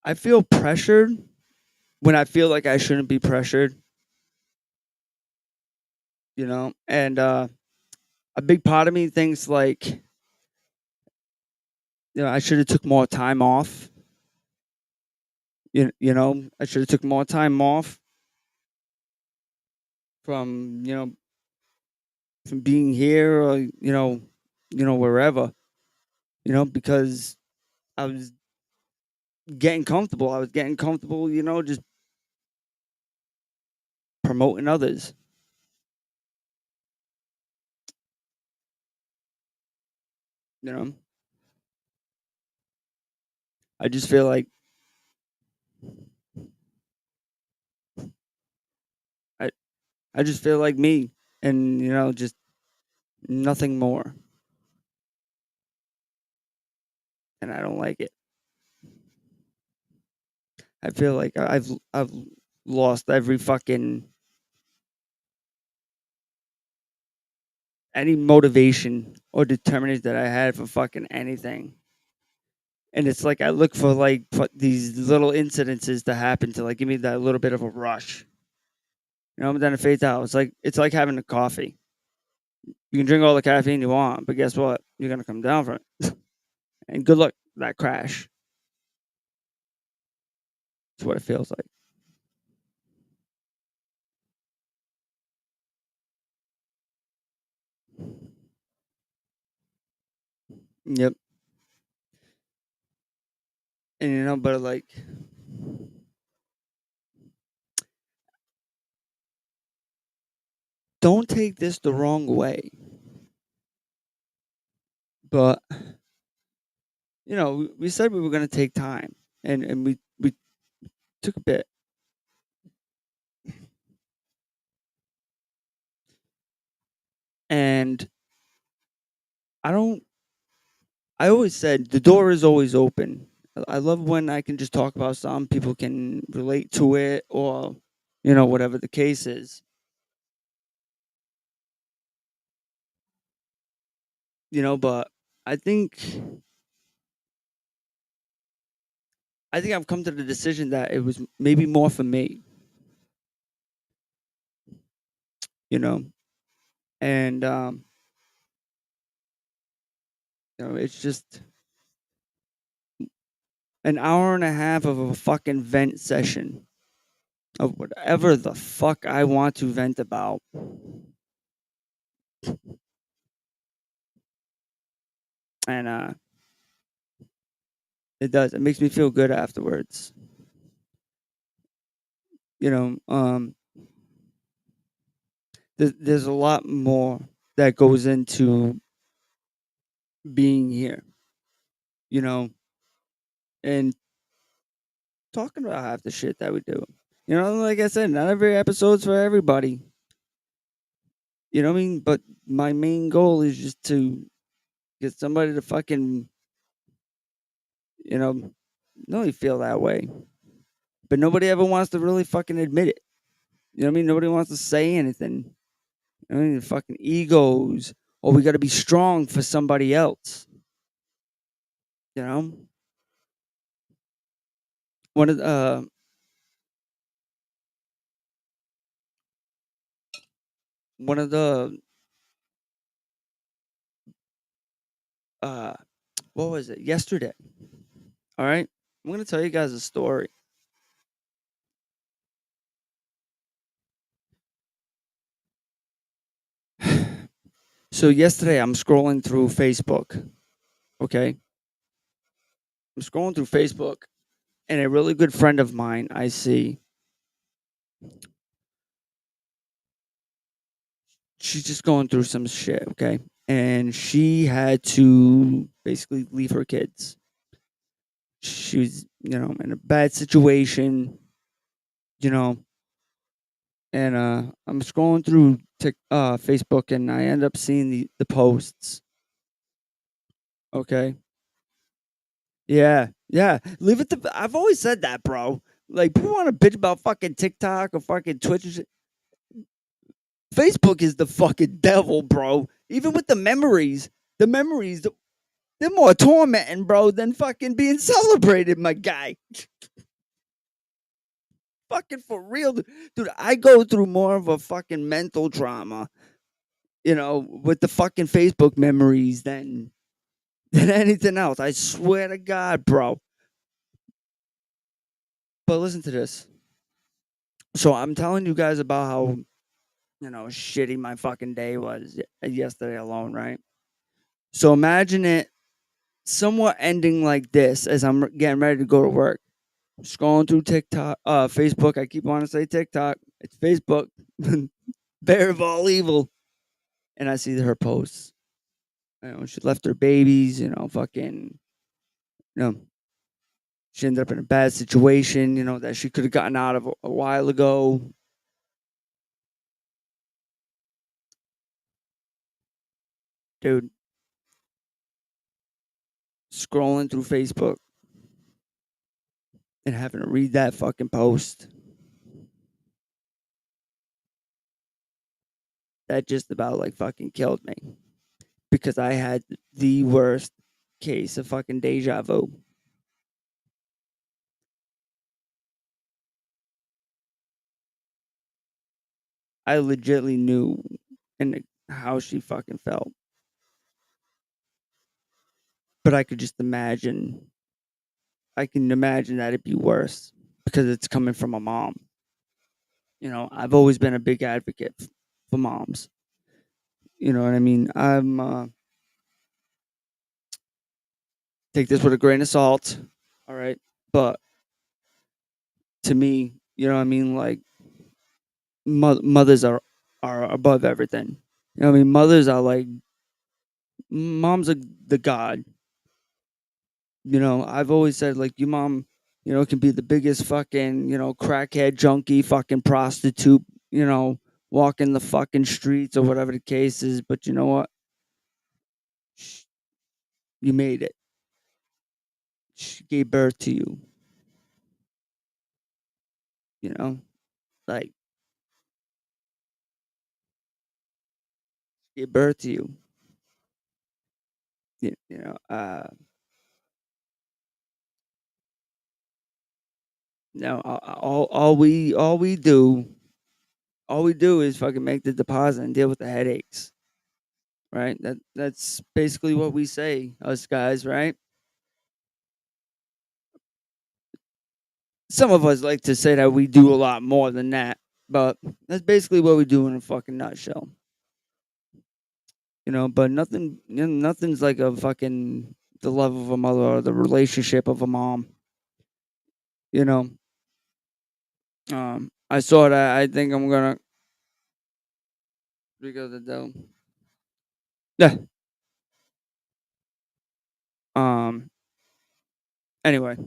I feel pressured when I feel like I shouldn't be pressured, you know? And a big part of me thinks like, I should have took more time off. I should have took more time off from, from being here or, wherever, because I was getting comfortable. I was getting comfortable, just promoting others. You know, I just feel like I I just feel like me, and just nothing more, and I don't like it. I feel like I've lost every fucking any motivation or determination that I had for fucking anything. And it's like I look for like these little incidences to happen to like give me that little bit of a rush. But then it fades out. It's like having a coffee. You can drink all the caffeine you want, but guess what? You're gonna come down from it. And good luck that crash. That's what it feels like. Yep. And but like don't take this the wrong way. But we said we were gonna take time and we took a bit. And I don't I always said the door is always open. I love when I can just talk about something, people can relate to it, or whatever the case is. But I think I've come to the decision that it was maybe more for me, you know, and it's just an hour and a half of a fucking vent session of whatever the fuck I want to vent about. And it does. It makes me feel good afterwards. You know, there's a lot more that goes into being here, and talking about half the shit that we do. Like I said, not every episode's for everybody. You know what I mean? But my main goal is just to get somebody to fucking, you know, really feel that way. But nobody ever wants to really fucking admit it. You know what I mean? Nobody wants to say anything. I mean, fucking egos. Or we got to be strong for somebody else. You know? One of the, one of the, uh, what was it? Yesterday. All right. I'm going to tell you guys a story. So yesterday I'm scrolling through Facebook. Okay. I'm scrolling through Facebook, and a really good friend of mine I see, she's just going through some shit, okay? And she had to basically leave her kids. she was, in a bad situation, you know, and I'm scrolling through Facebook, and I end up seeing the posts. Okay. Yeah, yeah. Leave it to. I've always said that, bro. Like, people want to bitch about fucking TikTok or fucking Twitch and shit. Facebook is the fucking devil, bro. Even with the memories, they're more tormenting, bro, than fucking being celebrated, my guy. Fucking for real, dude. I go through more of a fucking mental trauma, with the fucking Facebook memories than anything else. I swear to God, bro. But listen to this. So I'm telling you guys about how shitty my fucking day was yesterday alone, right? So imagine it somewhat ending like this as I'm getting ready to go to work. Scrolling through TikTok, Facebook. I keep wanting to say TikTok. It's Facebook. Bear of all evil. And I see her posts. She left her babies, fucking, you know, she ended up in a bad situation, that she could have gotten out of a while ago. Dude, scrolling through Facebook and having to read that fucking post, that just about like fucking killed me because I had the worst case of fucking deja vu. I legitimately knew and how she fucking felt, but I could just imagine. I can imagine that it'd be worse because it's coming from a mom. I've always been a big advocate for moms. You know what I mean? I'm take this with a grain of salt, all right? But to me, you know what I mean? Like, mothers are above everything. You know what I mean? Mothers are like moms are the god. I've always said like your mom, can be the biggest fucking, crackhead junkie, fucking prostitute, walking the fucking streets or whatever the case is. But you know what? You made it. She gave birth to you. You know, like gave birth to you. You, you know, uh, all we do is fucking make the deposit and deal with the headaches, right? That's basically what we say, us guys, right? Some of us like to say that we do a lot more than that, but that's basically what we do in a fucking nutshell. But nothing's like a fucking the love of a mother or the relationship of a mom. You know, I saw that. I think I'm gonna because of the yeah. Um. Anyway,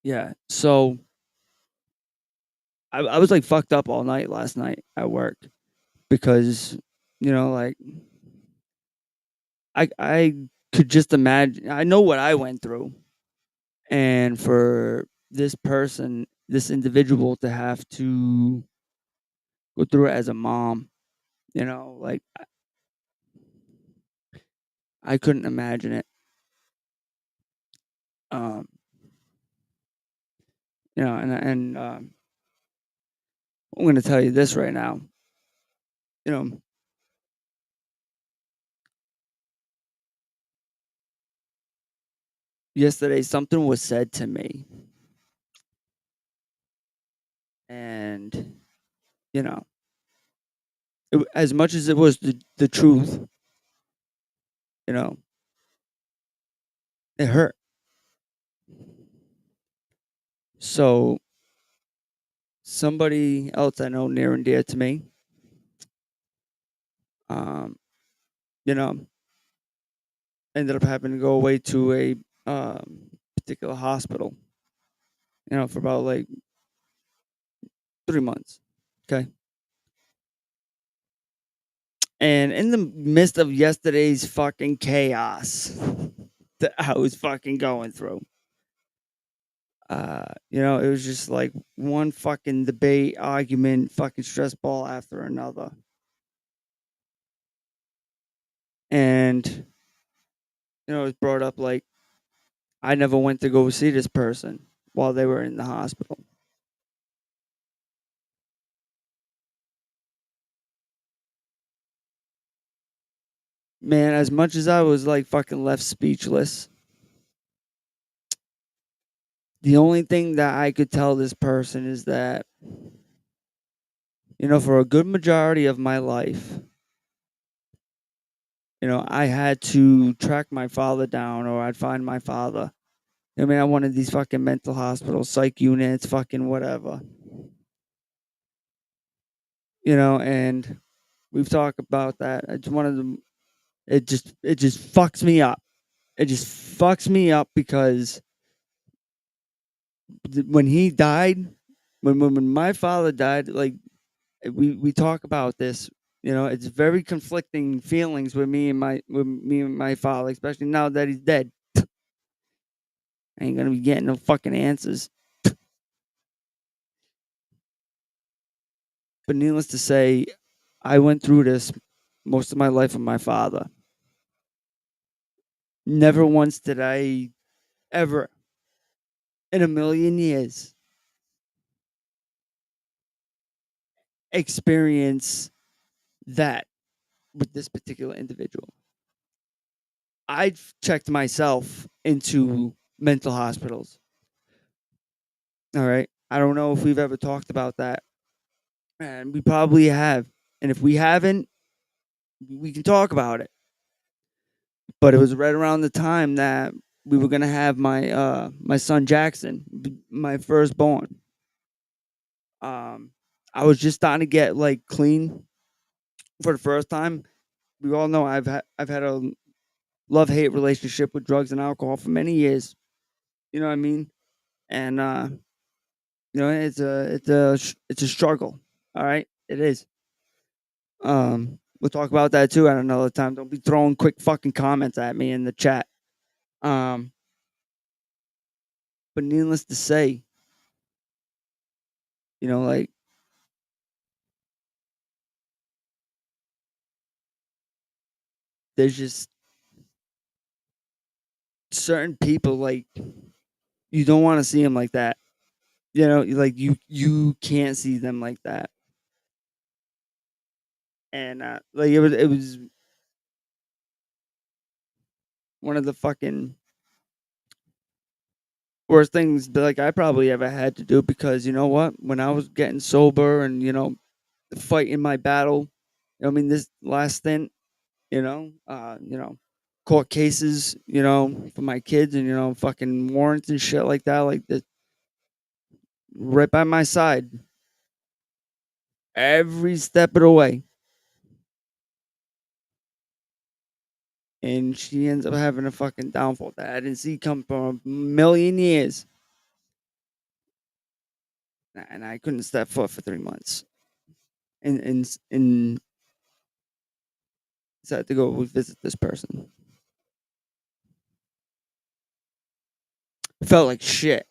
yeah. So I was like fucked up all night last night at work because like I could just imagine. I know what I went through, and for this person, this individual, to have to go through it as a mom, like I couldn't imagine it. Um, and I'm going to tell you this right now. You know, yesterday something was said to me, and you know, as much as it was the truth, you know, it hurt. So somebody else I know near and dear to me, um, you know, ended up having to go away to a particular hospital, for about like 3 months. Okay. And in the midst of yesterday's fucking chaos that I was fucking going through, it was just like one fucking debate, argument, fucking stress ball after another. And, it was brought up like I never went to go see this person while they were in the hospital. Man, as much as I was like fucking left speechless, the only thing that I could tell this person is that, for a good majority of my life, I had to track my father down or I'd find my father. I mean, I wanted these fucking mental hospitals, psych units, fucking whatever. And we've talked about that. It's one of them. It just fucks me up. It just fucks me up because when he died, when my father died, like we talk about this. It's very conflicting feelings with me and my father, especially now that he's dead. I ain't gonna be getting no fucking answers. But needless to say, I went through this most of my life with my father. Never once did I ever in a million years experience that with this particular individual. I've checked myself into mental hospitals. All right. I don't know if we've ever talked about that. And we probably have. And if we haven't, we can talk about it. But it was right around the time that we were gonna have my son Jackson, my firstborn. I was just starting to get like clean for the first time. We all know I've had a love hate relationship with drugs and alcohol for many years. You know what I mean? And it's a struggle. All right, it is. We'll talk about that too at another time. Don't be throwing quick fucking comments at me in the chat. Um, but needless to say, like there's just certain people like you don't want to see them like that. Like you can't see them like that. And like it was one of the fucking worst things that like I probably ever had to do because you know what? When I was getting sober and fighting my battle, I mean this last stint, court cases, for my kids and fucking warrants and shit like that, like this right by my side every step of the way. And she ends up having a fucking downfall that I didn't see come from a million years. And I couldn't step foot for 3 months. And decided to go visit this person. Felt like shit.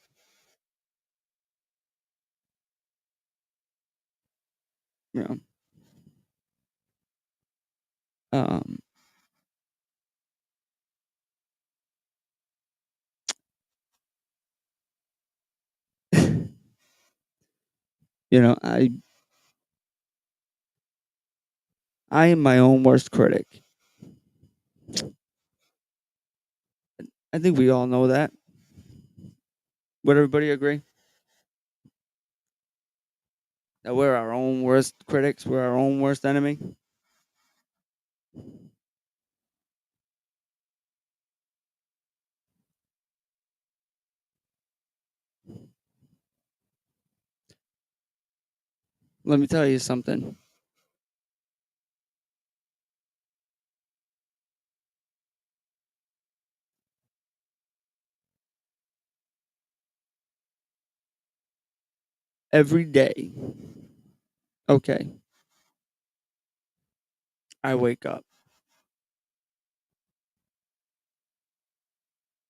You know. Um I am my own worst critic. I think we all know that. Would everybody agree? That we're our own worst critics, we're our own worst enemy. Let me tell you something. every day, okay, I wake up.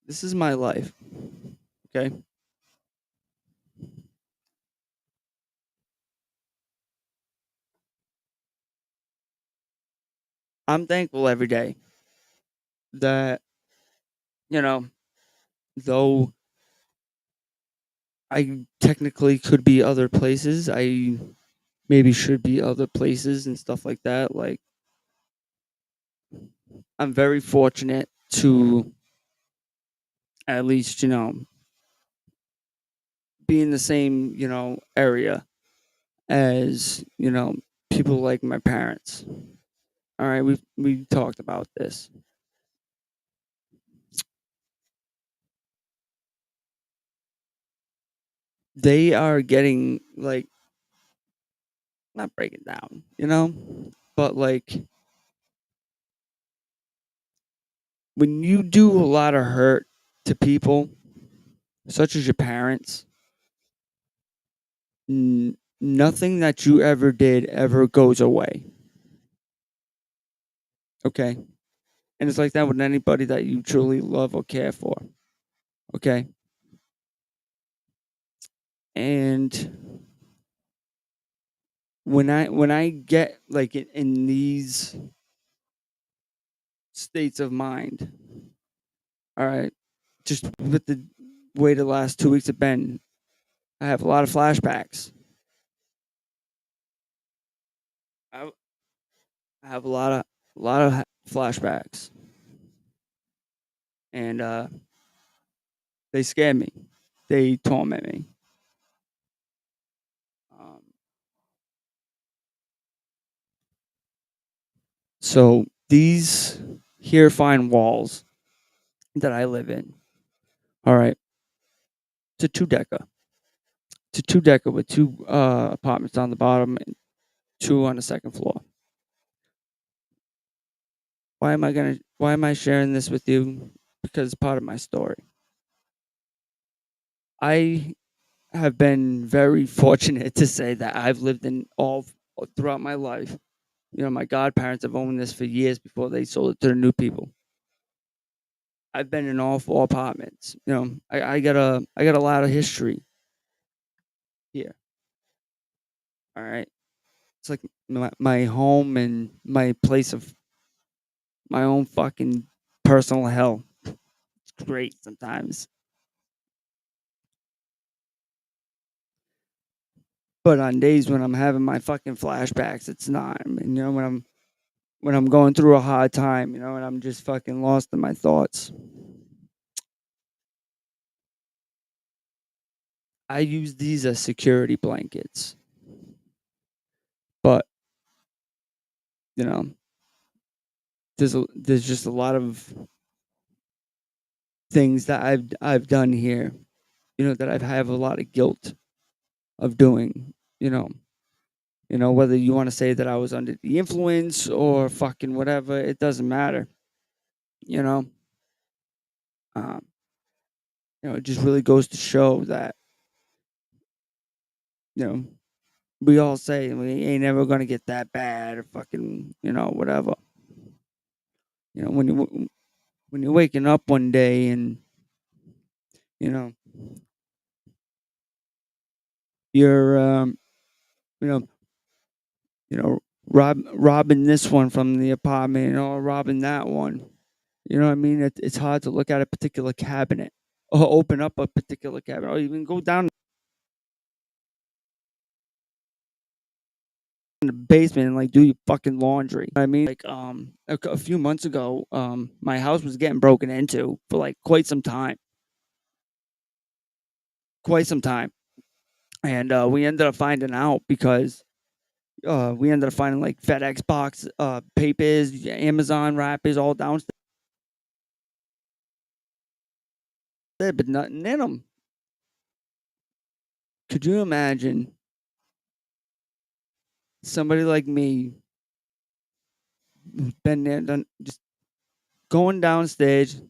This is my life, okay? I'm thankful every day that, you know, though I technically could be other places, I maybe should be other places and stuff like that. Like, I'm very fortunate to at least, be in the same, area as, people like my parents. All right, we talked about this. They are getting like not breaking down, but like when you do a lot of hurt to people, such as your parents, nothing that you ever did ever goes away. Okay, and it's like that with anybody that you truly love or care for. Okay, and when I get like in these states of mind, all right, just with the way the last 2 weeks have been, I have a lot of flashbacks. I, I have a lot of flashbacks, and they scare me. They torment me. Um, so these here fine walls that I live in, all right, it's a two decker. It's a two decker with two apartments on the bottom and two on the second floor. Why am I sharing this with you? Because it's part of my story. I have been very fortunate to say that I've lived in all throughout my life. My godparents have owned this for years before they sold it to the new people. I've been in all four apartments. I got a lot of history here. All right. It's like my home and my place of my own fucking personal hell. It's great sometimes. But on days when I'm having my fucking flashbacks, it's not. I mean, when I'm going through a hard time, and I'm just fucking lost in my thoughts. I use these as security blankets. But, you know, there's just a lot of things that I've done here, that I have a lot of guilt of doing, you know. Whether you want to say that I was under the influence or fucking whatever, it doesn't matter, you know. Um, it just really goes to show that, you know, we all say we ain't never gonna get that bad or fucking, whatever. When you're waking up one day and you know you're you know robbing this one from the apartment or robbing that one. You know what I mean? It's hard to look at a particular cabinet or open up a particular cabinet or even go down in the basement and like do your fucking laundry. You know what I mean, like a few months ago, my house was getting broken into for like quite some time, and we ended up finding out because we ended up finding like FedEx box papers, Amazon wrappers all downstairs, but nothing in them. Could you imagine somebody like me who's been there, done, just going downstairs?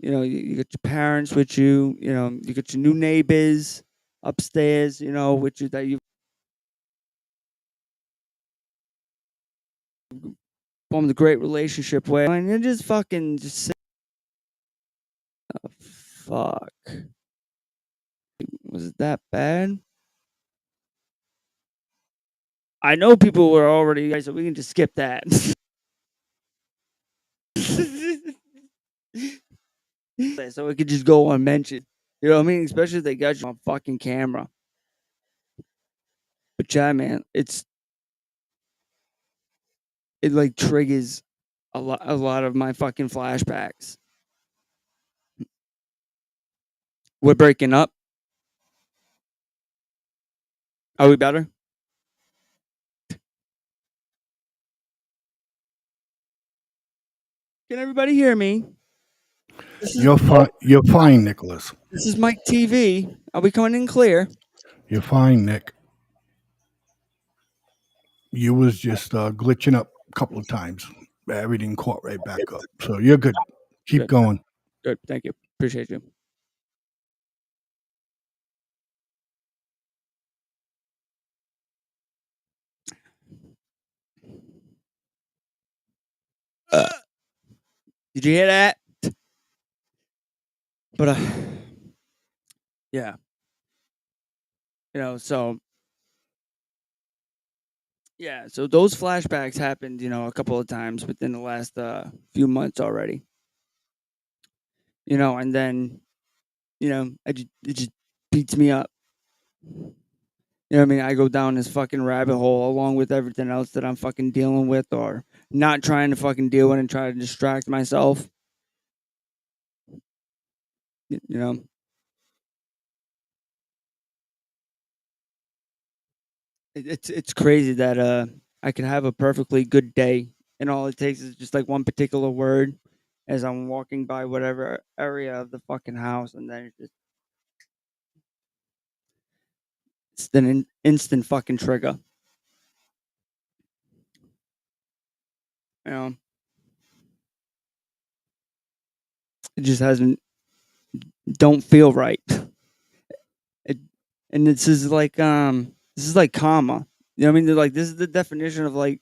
You got your parents with you. You got your new neighbors. upstairs, you know, which is that you formed a great relationship with, and you're just fucking just fuck. Was it that bad? I know people were already, so we can just skip that. So it could just go unmentioned. You know what I mean? Especially if they got you on fucking camera. But yeah, man, it like triggers a lot of my fucking flashbacks. We're breaking up. Are we better? Can everybody hear me? This is You're fine. You're fine, Nicholas. this is Mike TV. Are we coming in clear? You're fine, Nick. You was just glitching up a couple of times. Everything caught right back up. So you're good. Keep Good. going. Good. Thank you. Appreciate you. Did you hear that? But yeah, so yeah, so those flashbacks happened, a couple of times within the last few months already. And then it just beats me up. You know what I mean? I go down this fucking rabbit hole along with everything else that I'm fucking dealing with or not trying to fucking deal with and try to distract myself. You know, it's crazy that I can have a perfectly good day and all it takes is just like one particular word as I'm walking by whatever area of the fucking house and then it's an instant fucking trigger. You know, it just hasn't don't feel right. It, and this is like karma. You know what I mean? They're like this is the definition of like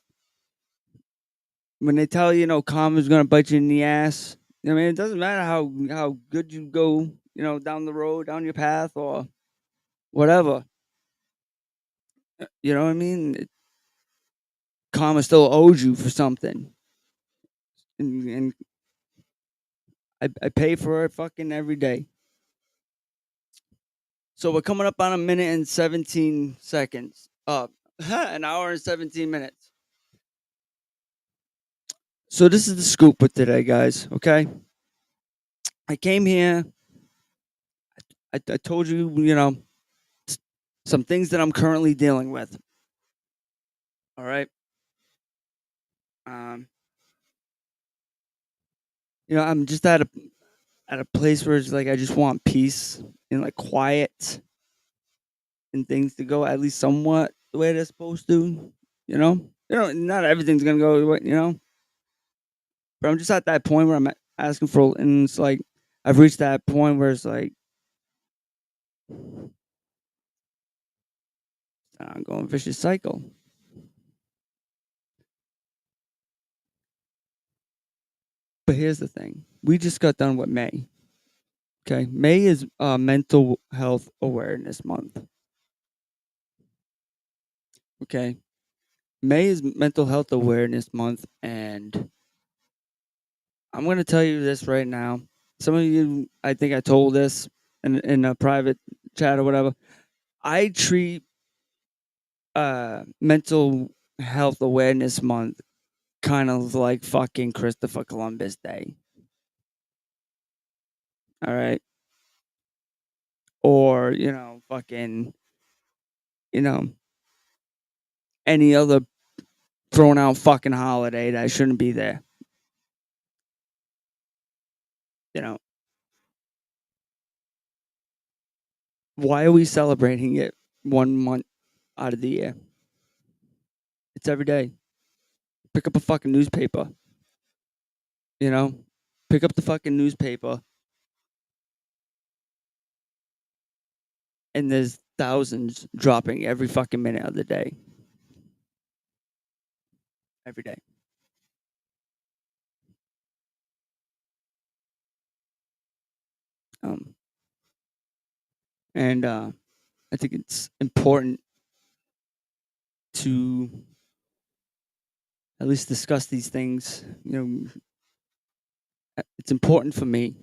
when they tell you, karma is gonna bite you in the ass. You know what I mean? It doesn't matter how good you go, down the road, down your path or whatever. You know what I mean? Karma still owes you for something. And I pay for it fucking every day. So we're coming up on a minute and 17 seconds. An hour and 17 minutes. So this is the scoop with today, guys. Okay. I came here. I told you, some things that I'm currently dealing with. All right. Um, I'm just at a place where it's like I just want peace and like quiet and things to go at least somewhat the way they're supposed to. Not everything's gonna go, but I'm just at that point where I'm asking for, and it's like I've reached that point where it's like I'm going vicious cycle. But here's the thing: we just got done with May. Okay, May is Mental Health Awareness Month. Okay, May is Mental Health Awareness Month, and I'm going to tell you this right now. Some of you, I think I told this in a private chat or whatever. I treat Mental Health Awareness Month kind of like fucking Christopher Columbus Day. All right. Or, fucking, you know, any other thrown out fucking holiday that shouldn't be there. You know, why are we celebrating it 1 month out of the year? It's every day. Pick up a fucking newspaper. Pick up the fucking newspaper and there's thousands dropping every fucking minute of the day. Every day. Um, and I think it's important to at least discuss these things. It's important for me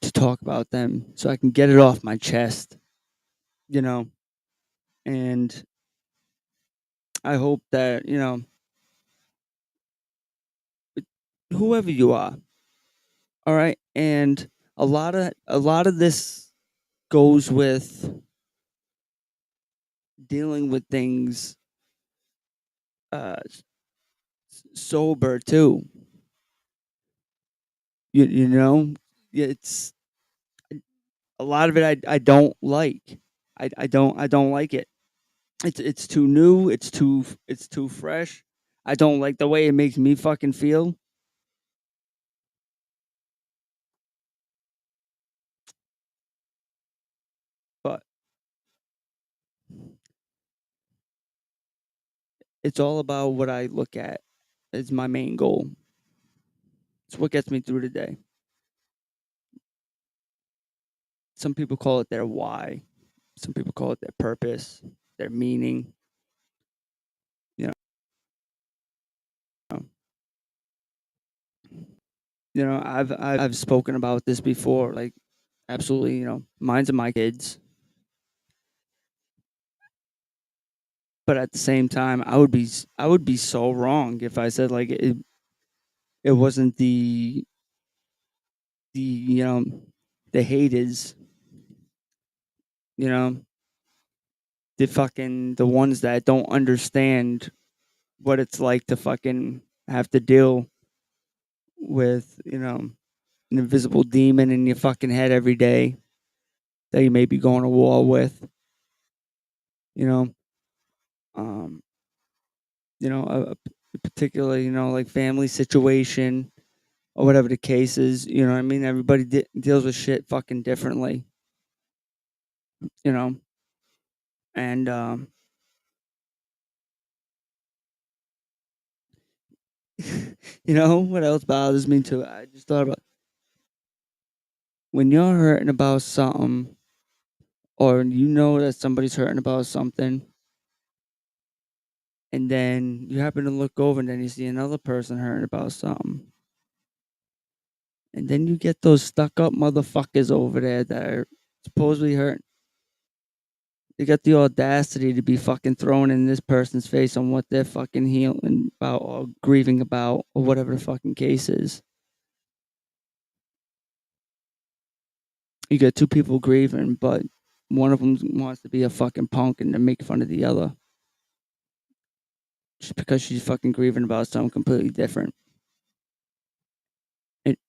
to talk about them so I can get it off my chest, you know, and I hope that, whoever you are, all right, and a lot of this goes with dealing with things sober too. You know, it's a lot of it I don't like. I don't like it. It's too new. It's too fresh. I don't like the way it makes me fucking feel. But it's all about what I look at as my main goal. It's what gets me through the day. Some people call it their why. Some people call it their purpose, their meaning. You know, I've spoken about this before. Like, absolutely, mine's and my kids. But at the same time, I would be so wrong if I said like it wasn't the the haters, you know, the ones that don't understand what it's like to fucking have to deal with, an invisible demon in your fucking head every day that you may be going to war with, you know, um, a particular, like family situation or whatever the case is. You know what I mean? Everybody deals with shit fucking differently, you know, and what else bothers me too? I just thought about when you're hurting about something, or you know that somebody's hurting about something, and then you happen to look over and then you see another person hurting about something. And then you get those stuck up motherfuckers over there that are supposedly hurting. They got the audacity to be fucking thrown in this person's face on what they're fucking healing about or grieving about or whatever the fucking case is. You got two people grieving, but one of them wants to be a fucking punk and to make fun of the other just because she's fucking grieving about something completely different. It,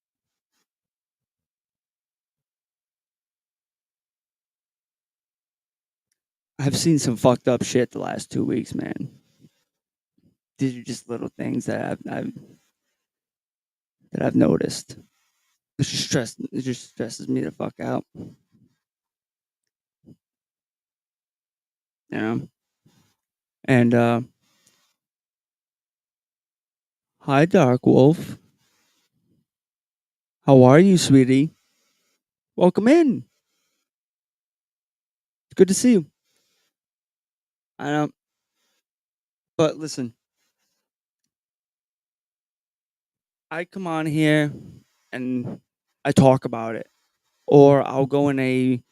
I've seen some fucked up shit the last 2 weeks, man. These are just little things that I've noticed. It just stresses me the fuck out. You know? And hi Dark Wolf. How are you, sweetie? Welcome in. It's good to see you. I know. But listen, I come on here and I talk about it. Or I'll go in a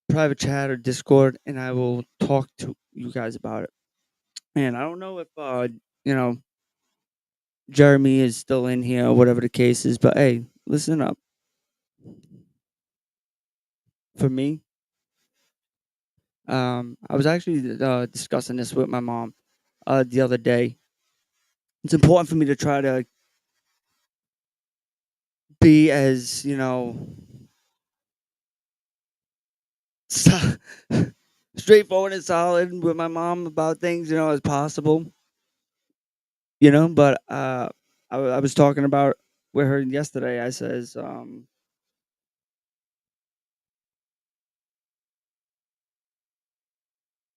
private chat or Discord and I will talk to you guys about it. And I don't know if you know, Jeremy is still in here or whatever the case is, but hey, listen up. For me, I was actually discussing this with my mom the other day. It's important for me to try to be as so- straightforward and solid with my mom about things, as possible. But I was talking about with her yesterday. I says,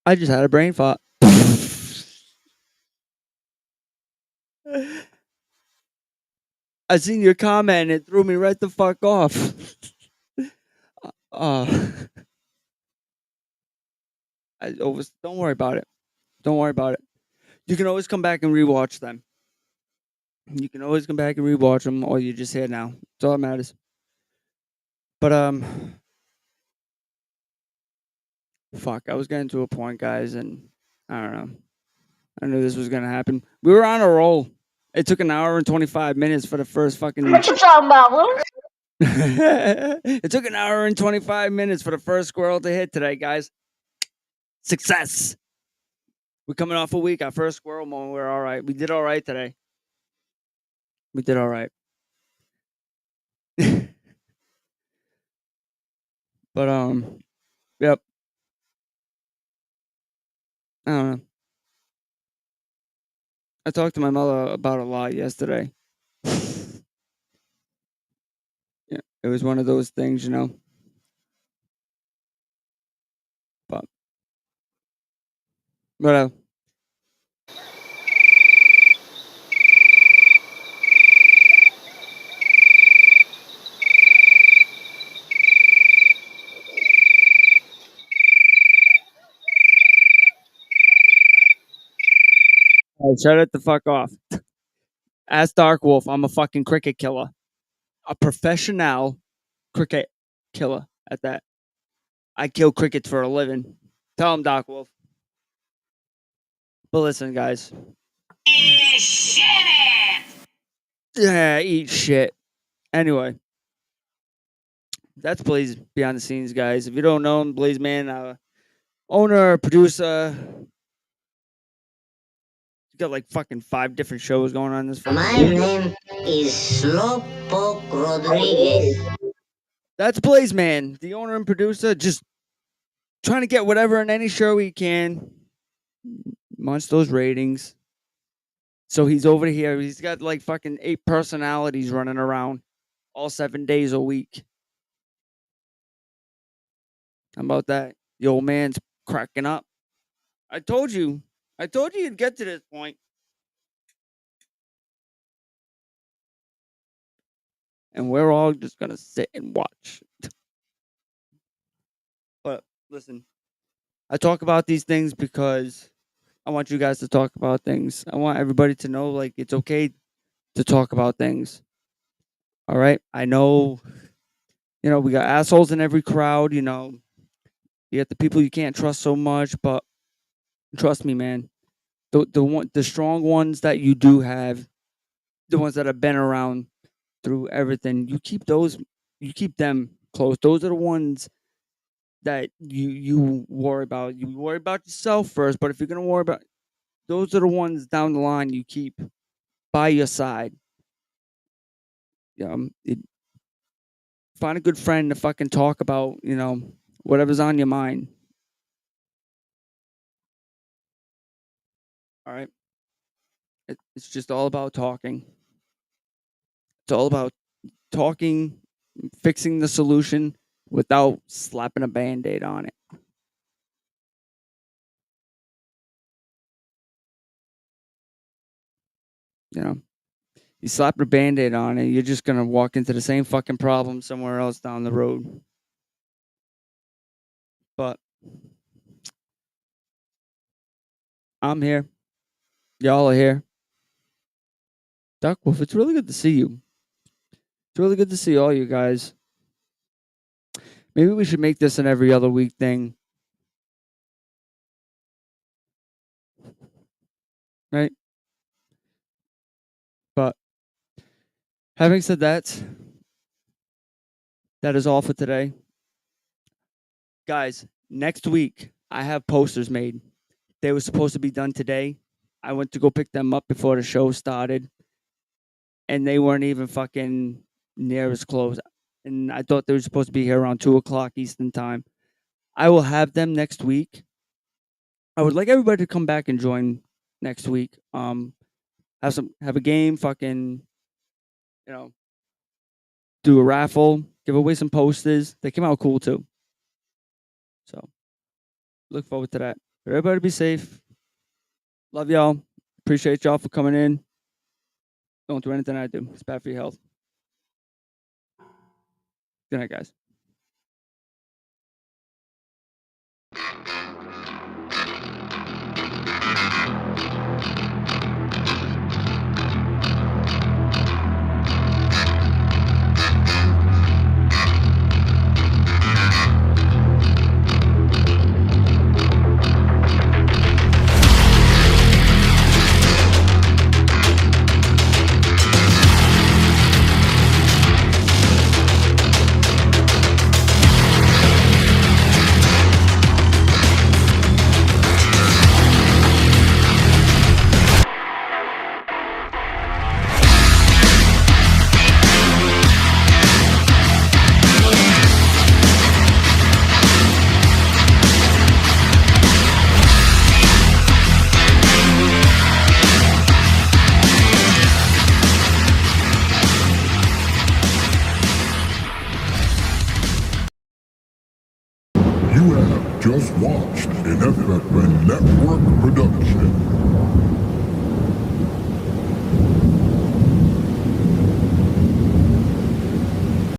I just had a brain fart. I seen your comment and it threw me right the fuck off. uh, don't worry about it. Don't worry about it. You can always come back and rewatch them. You can always come back and rewatch them, or you just here now. That's all that matters. But fuck, I was getting to a point, guys, and I don't know. I knew this was gonna happen. We were on a roll. It took an hour and 25 minutes for the first fucking. What you talking about, Will? It took an hour and 25 minutes for the first squirrel to hit today, guys. Success. We're coming off a week. Our first squirrel moment. We're all right. We did all right today. We did all right. But yep. I don't know. I talked to my mother about a lot yesterday. Yeah, it was one of those things, you know. But but shut it the fuck off. Ask Dark Wolf. I'm a fucking cricket killer. A professional cricket killer at that. I kill crickets for a living. Tell him, Dark Wolf. But listen, guys. Yeah, eat shit. Anyway, that's Blaze behind the scenes, guys. If you don't know him, Blaze Man, owner, producer. He's got like fucking 5 different shows going on this fucking My name is Slowpoke Rodriguez. That's Blaze Man, the owner and producer, just trying to get whatever in any show he can. Munch those ratings. So he's over here. He's got like fucking 8 personalities running around all 7 days a week. How about that? The old man's cracking up. I told you. I told you you'd get to this point. And we're all just going to sit and watch. But listen, I talk about these things because I want you guys to talk about things. I want everybody to know like it's okay to talk about things. All right? I know we got assholes in every crowd, you know. You got the people you can't trust so much, but trust me, man. The strong ones that you do have, the ones that have been around through everything, you keep them close. Those are the ones that you worry about. You worry about yourself first, but if you're gonna worry about, those are the ones down the line you keep by your side. Find a good friend to fucking talk about, whatever's on your mind. All right. It's just all about talking. It's all about talking, fixing the solution without slapping a band-aid on it. You know, you slap a band-aid on it, you're just gonna walk into the same fucking problem somewhere else down the road. But I'm here. Y'all are here. Duck Wolf, it's really good to see you. It's really good to see all you guys. Maybe we should make this an every other week thing. Right? But having said that, that is all for today. Guys, next week I have posters made. They were supposed to be done today. I went to go pick them up before the show started, and they weren't even fucking near as close. And I thought they were supposed to be here around 2:00 Eastern time. I will have them next week. I would like everybody to come back and join next week. Have a game, fucking, do a raffle, give away some posters. They came out cool too. So look forward to that. Everybody be safe. Love y'all. Appreciate y'all for coming in. Don't do anything I do. It's bad for your health. Good night, guys. You have just watched an FFN Network production.